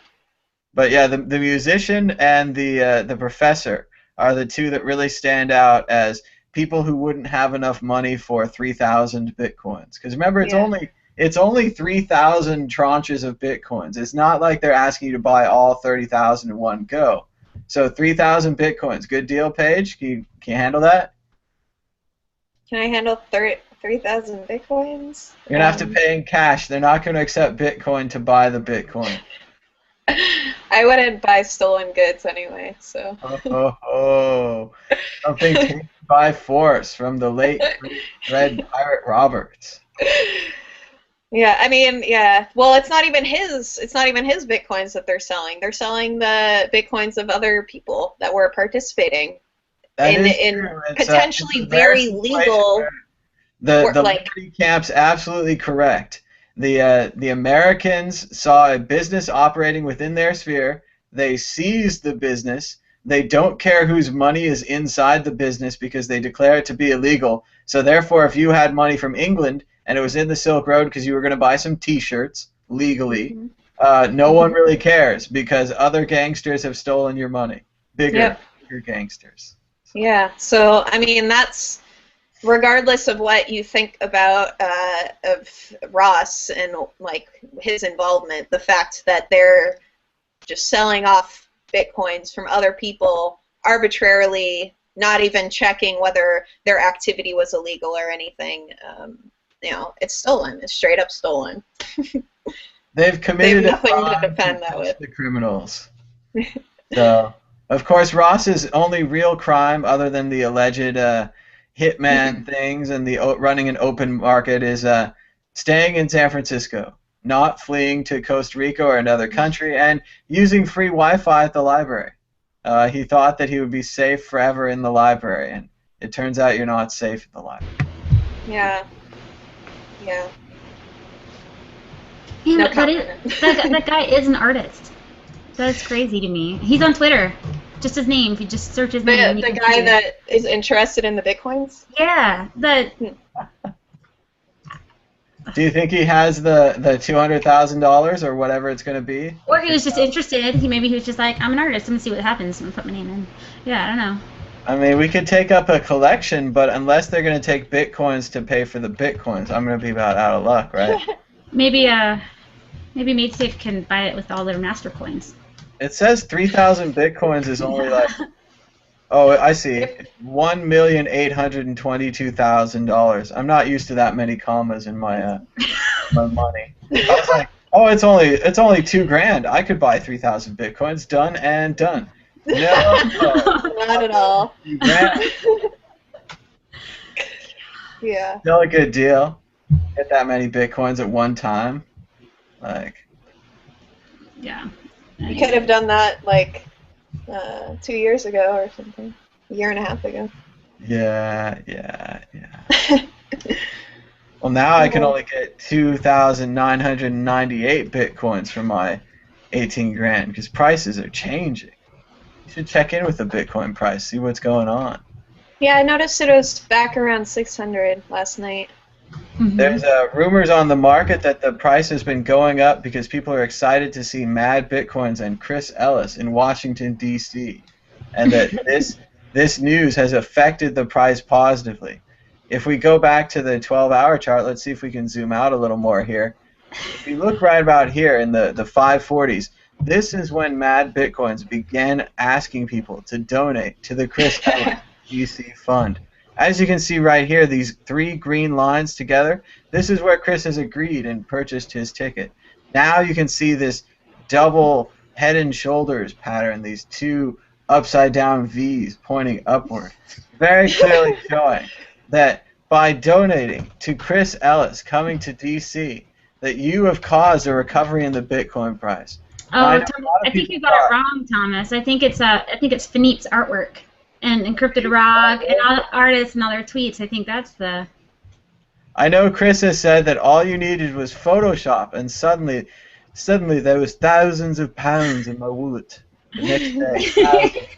But yeah, the musician and the professor are the two that really stand out as people who wouldn't have enough money for 3,000 bitcoins. Because remember, it's only 3,000 tranches of bitcoins. It's not like they're asking you to buy all 30,000 in one go. So 3,000 bitcoins, good deal, Paige. Can you handle that? Can I handle 3,000 bitcoins? You're gonna have to pay in cash. They're not going to accept Bitcoin to buy the Bitcoin. I wouldn't buy stolen goods anyway, so. Something taken by force from the late Red Pirate Roberts. Yeah, I mean, yeah. Well, it's not even his bitcoins that they're selling. They're selling the bitcoins of other people that were participating in True. potentially it's a very situation legal. where the like- Liberty camp's absolutely correct. The Americans saw a business operating within their sphere. They seized the business. They don't care whose money is inside the business because they declare it to be illegal. So therefore, if you had money from England and it was in the Silk Road because you were going to buy some T-shirts legally, no one really cares because other gangsters have stolen your money. Bigger gangsters. Yeah. So I mean, that's regardless of what you think about of Ross and like his involvement, the fact that they're just selling off bitcoins from other people arbitrarily, not even checking whether their activity was illegal or anything, it's stolen. It's straight up stolen. They've committed They have nothing a crime to defend that catch with. the criminals. So, of course, Ross's only real crime, other than the alleged hitman things and the running an open market, is staying in San Francisco, not fleeing to Costa Rica or another country, and using free Wi-Fi at the library. He thought that he would be safe forever in the library, and it turns out you're not safe at the library. Yeah. Yeah. Man, No that guy is an artist. That's crazy to me. He's on Twitter. Just his name. If you just search his name. The guy that is interested in the bitcoins? Yeah. Do you think he has the $200,000 or whatever it's going to be? Or he was just interested. Maybe he was just like, I'm an artist. I'm going to see what happens. I'm going to put my name in. Yeah, I don't know. I mean, we could take up a collection, but unless they're going to take bitcoins to pay for the bitcoins, I'm going to be about out of luck, right? Maybe MaidSafe can buy it with all their master coins. It says 3,000 bitcoins is only like, oh, I see, $1,822,000. I'm not used to that many commas in my my money. I was like, oh, it's only $2,000. I could buy 3,000 bitcoins. Done and done. No, Not at all. $2,000. Yeah. Still a good deal. Get that many bitcoins at one time, like. Yeah. You could have done that like 2 years ago or something. A year and a half ago. Yeah. Well, now I can only get 2,998 bitcoins for my 18 grand because prices are changing. You should check in with the Bitcoin price, see what's going on. Yeah, I noticed it was back around 600 last night. There's rumors on the market that the price has been going up because people are excited to see Mad Bitcoins and Chris Ellis in Washington, D.C., and that this news has affected the price positively. If we go back to the 12-hour chart, let's see if we can zoom out a little more here. If you look right about here in the 540s, this is when Mad Bitcoins began asking people to donate to the Chris Ellis DC fund. As you can see right here, these 3 green lines together, this is where Chris has agreed and purchased his ticket. Now you can see this double head and shoulders pattern, these 2 upside down V's pointing upward, very clearly showing that by donating to Chris Ellis coming to DC, that you have caused a recovery in the Bitcoin price. Oh, I think you got it wrong, Thomas. I think it's Philippe's artwork and Encrypted Rock and all the artists and all their tweets. I think that's the. I know Chris has said that all you needed was Photoshop, and suddenly there was thousands of pounds in my wallet the next day.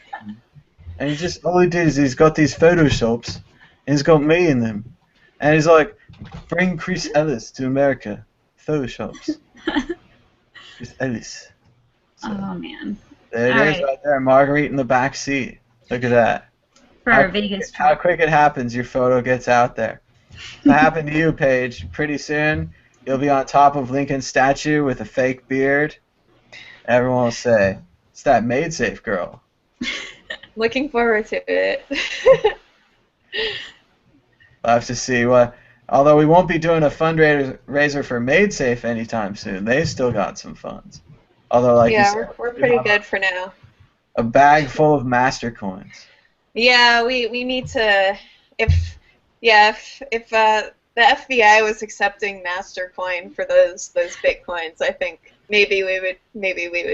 And all he did is he's got these Photoshops, and he's got me in them, and he's like, bring Chris Ellis to America. Photoshops. Chris Ellis. So, oh man. There it is, right there, Marguerite in the back seat. Look at that. For our Vegas trip. How quick it happens, your photo gets out there. What happened to you, Paige? Pretty soon, you'll be on top of Lincoln's statue with a fake beard. Everyone will say, it's that MaidSafe girl. Looking forward to it. We'll have to see what. Although we won't be doing a fundraiser for MaidSafe anytime soon, they've still got some funds. Although, like yeah, you said, we're pretty good for now. A bag full of master coins. Yeah, we need to. If the FBI was accepting Mastercoin for those bitcoins, I think maybe we would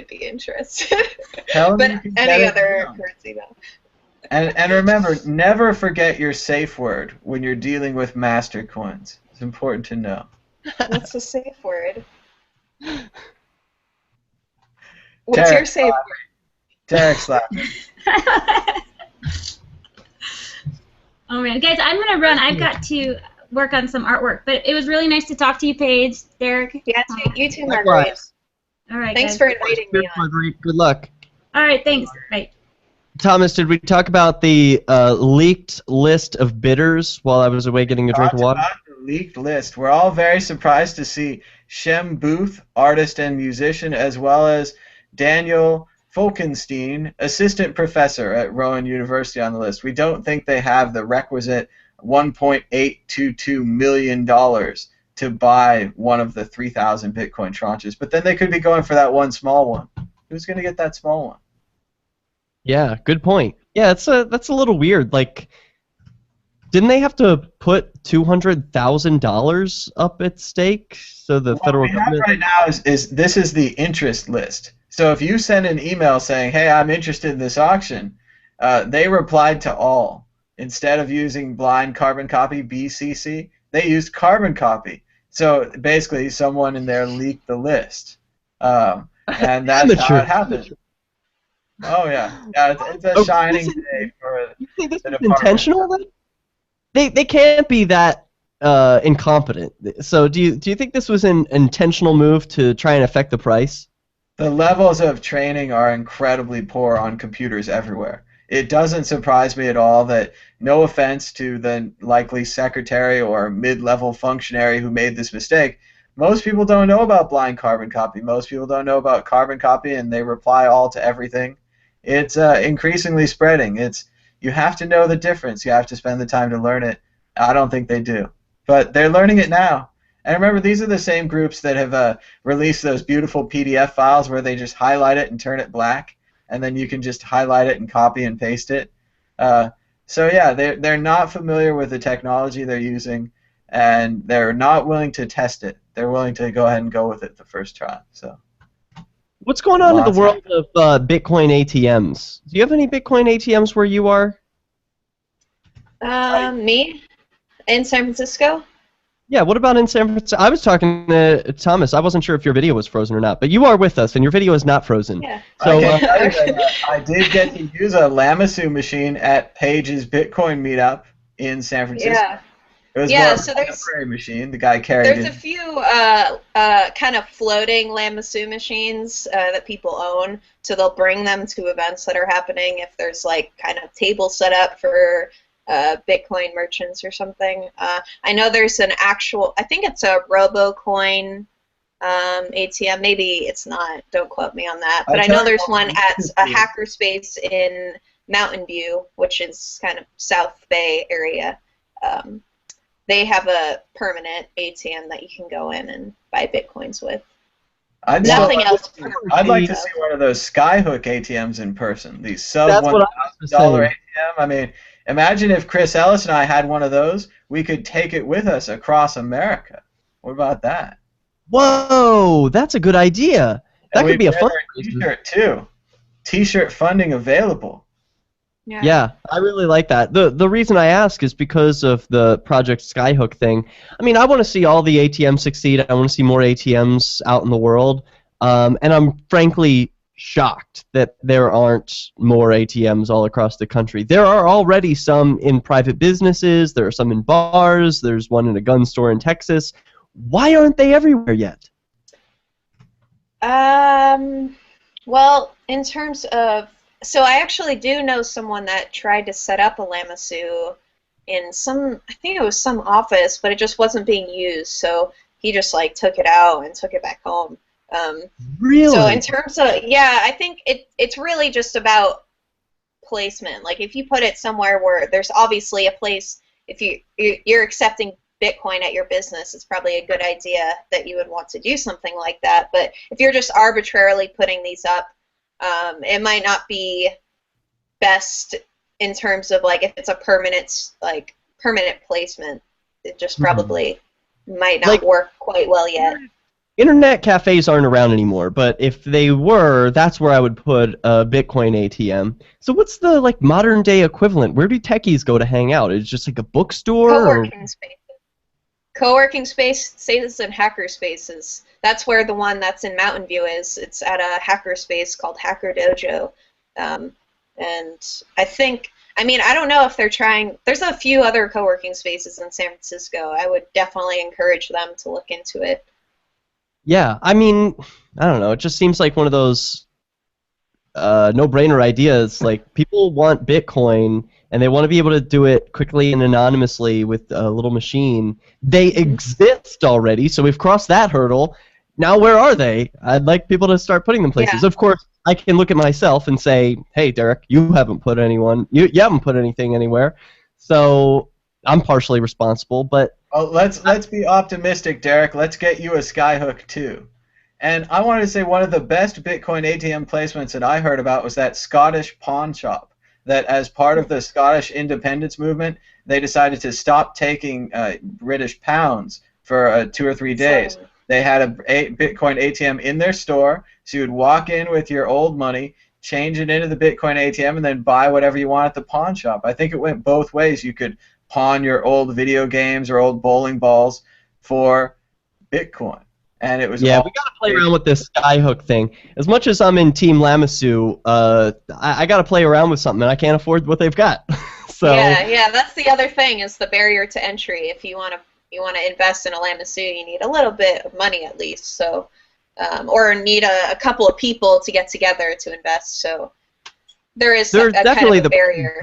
be interested. But any other currency though. And remember, never forget your safe word when you're dealing with master coins. It's important to know. What's the safe word? What's your safe word? Derek's laughing. Oh man, guys, I'm gonna run. I've got to work on some artwork, but it was really nice to talk to you, Paige, Derek. Yeah, you too, Marguerite. All right, thanks guys. for inviting me on. Marguerite, good luck. All right, thanks. Bye. Thomas, did we talk about the leaked list of bidders while I was away getting a drink of water? About the leaked list. We're all very surprised to see Shem Booth, artist and musician, as well as Daniel Fulkenstein, assistant professor at Rowan University, on the list. We don't think they have the requisite $1.822 million to buy one of the 3,000 Bitcoin tranches. But then they could be going for that one small one. Who's going to get that small one? Yeah, good point. Yeah, that's a little weird. Like, didn't they have to put $200,000 up at stake so the federal government? Right now is this is the interest list. So if you send an email saying, "Hey, I'm interested in this auction," they replied to all. Instead of using blind carbon copy (BCC), they used carbon copy. So basically, someone in there leaked the list, and that's how it happened. Oh yeah, it's a shining day for. You think this is intentional? Then? They can't be that incompetent. So do you think this was an intentional move to try and affect the price? The levels of training are incredibly poor on computers everywhere. It doesn't surprise me at all that, no offense to the likely secretary or mid-level functionary who made this mistake, most people don't know about blind carbon copy. Most people don't know about carbon copy, and they reply all to everything. It's increasingly spreading. You have to know the difference. You have to spend the time to learn it. I don't think they do. But they're learning it now. And remember, these are the same groups that have released those beautiful PDF files where they just highlight it and turn it black, and then you can just highlight it and copy and paste it. So yeah, they're not familiar with the technology they're using, and they're not willing to test it. They're willing to go ahead and go with it the first try. So. What's going on in the world of Bitcoin ATMs? Do you have any Bitcoin ATMs where you are? Me? In San Francisco? Yeah, what about in San Francisco? I was talking to Thomas. I wasn't sure if your video was frozen or not, but you are with us, and your video is not frozen. Yeah. So, I can tell you that I did get to use a Lamasu machine at Page's Bitcoin meetup in San Francisco. Yeah. It was Yeah, more of so a there's- temporary machine. The guy carried There's it. a few kind of floating Lamasu machines that people own, so they'll bring them to events that are happening if there's like kind of table set up for Bitcoin merchants or something. I know there's an actual, I think it's a RoboCoin ATM. Maybe it's not. Don't quote me on that. But I know there's one at a hackerspace in Mountain View, which is kind of South Bay area. They have a permanent ATM that you can go in and buy Bitcoins with. Nothing else. I'd like to see one of those Skyhook ATMs in person. These sub That's what I $1,000 was saying. ATM. I mean, imagine if Chris Ellis and I had one of those. We could take it with us across America. What about that? Whoa, that's a good idea. That And could be a we'd fun. wear a T-shirt too. T-shirt funding available. Yeah, I really like that. The reason I ask is because of the Project Skyhook thing. I mean, I want to see all the ATMs succeed. I want to see more ATMs out in the world. And I'm frankly shocked that there aren't more ATMs all across the country. There are already some in private businesses. There are some in bars. There's one in a gun store in Texas. Why aren't they everywhere yet? Well, in terms of, so I actually do know someone that tried to set up a Lamasu in some, I think it was some office, but it just wasn't being used, so he just like took it out and took it back home. Really? So in terms of, yeah, I think it's really just about placement. Like if you put it somewhere where there's obviously a place, if you're accepting Bitcoin at your business, it's probably a good idea that you would want to do something like that. But if you're just arbitrarily putting these up, it might not be best in terms of like if it's a permanent placement. It just probably might not work quite well yet. Internet cafes aren't around anymore, but if they were, that's where I would put a Bitcoin ATM. So what's the like modern day equivalent? Where do techies go to hang out? Is it just like a bookstore? Co-working spaces. Co-working spaces and hacker spaces. That's where the one that's in Mountain View is. It's at a hacker space called Hacker Dojo. And I think, I mean, I don't know if they're trying, there's a few other co-working spaces in San Francisco. I would definitely encourage them to look into it. Yeah, I mean, I don't know. It just seems like one of those no-brainer ideas. Like, people want Bitcoin, and they want to be able to do it quickly and anonymously with a little machine. They exist already, so we've crossed that hurdle. Now, where are they? I'd like people to start putting them places. Yeah. Of course, I can look at myself and say, hey, Derek, you haven't put you haven't put anything anywhere. So I'm partially responsible, but... Well, let's be optimistic, Derek. Let's get you a Skyhook too. And I wanted to say one of the best Bitcoin ATM placements that I heard about was that Scottish pawn shop. That as part of the Scottish independence movement, they decided to stop taking British pounds for 2 or 3 days. They had a Bitcoin ATM in their store, so you would walk in with your old money, change it into the Bitcoin ATM, and then buy whatever you want at the pawn shop. I think it went both ways. You could pawn your old video games or old bowling balls for Bitcoin. And it was we got to play around with this Skyhook thing. As much as I'm in Team Lamasu, I got to play around with something, and I can't afford what they've got. So yeah, that's the other thing is the barrier to entry. If you want to invest in a Lamasu, you need a little bit of money at least. So, or need a couple of people to get together to invest. So there's definitely kind of a barrier.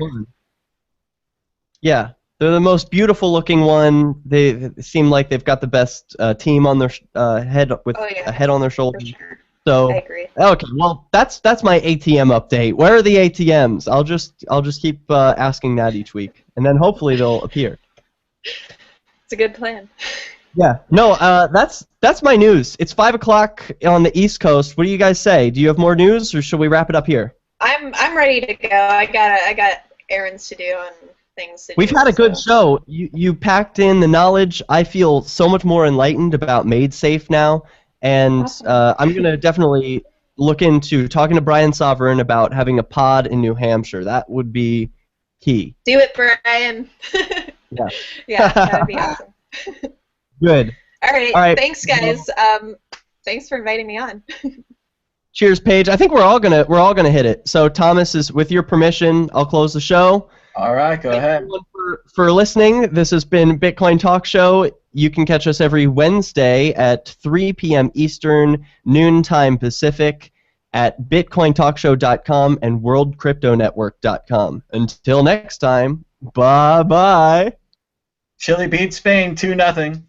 Yeah. They're the most beautiful looking one. They seem like they've got the best team on their head with a head on their shoulders. Sure. So I agree. Okay, well that's my ATM update. Where are the ATMs? I'll just keep asking that each week, and then hopefully they'll appear. It's a good plan. Yeah. No. That's my news. It's 5 o'clock on the East Coast. What do you guys say? Do you have more news, or should we wrap it up here? I'm ready to go. I got errands to do and things to We've do, had a good show. You packed in the knowledge. I feel so much more enlightened about MadeSafe now, and Awesome. I'm going to definitely look into talking to Brian Sovereign about having a pod in New Hampshire. That would be key. Do it, Brian. Yeah. Yeah, that would be awesome. Good. All right. All right. Thanks, guys. Thanks for inviting me on. Cheers, Paige. I think we're all gonna hit it. So Thomas, is with your permission, I'll close the show. All right, go Thank ahead. everyone for listening. This has been Bitcoin Talk Show. You can catch us every Wednesday at 3 p.m. Eastern, noontime Pacific, at bitcointalkshow.com and worldcryptonetwork.com. Until next time, bye-bye. Chile beats Spain 2-0.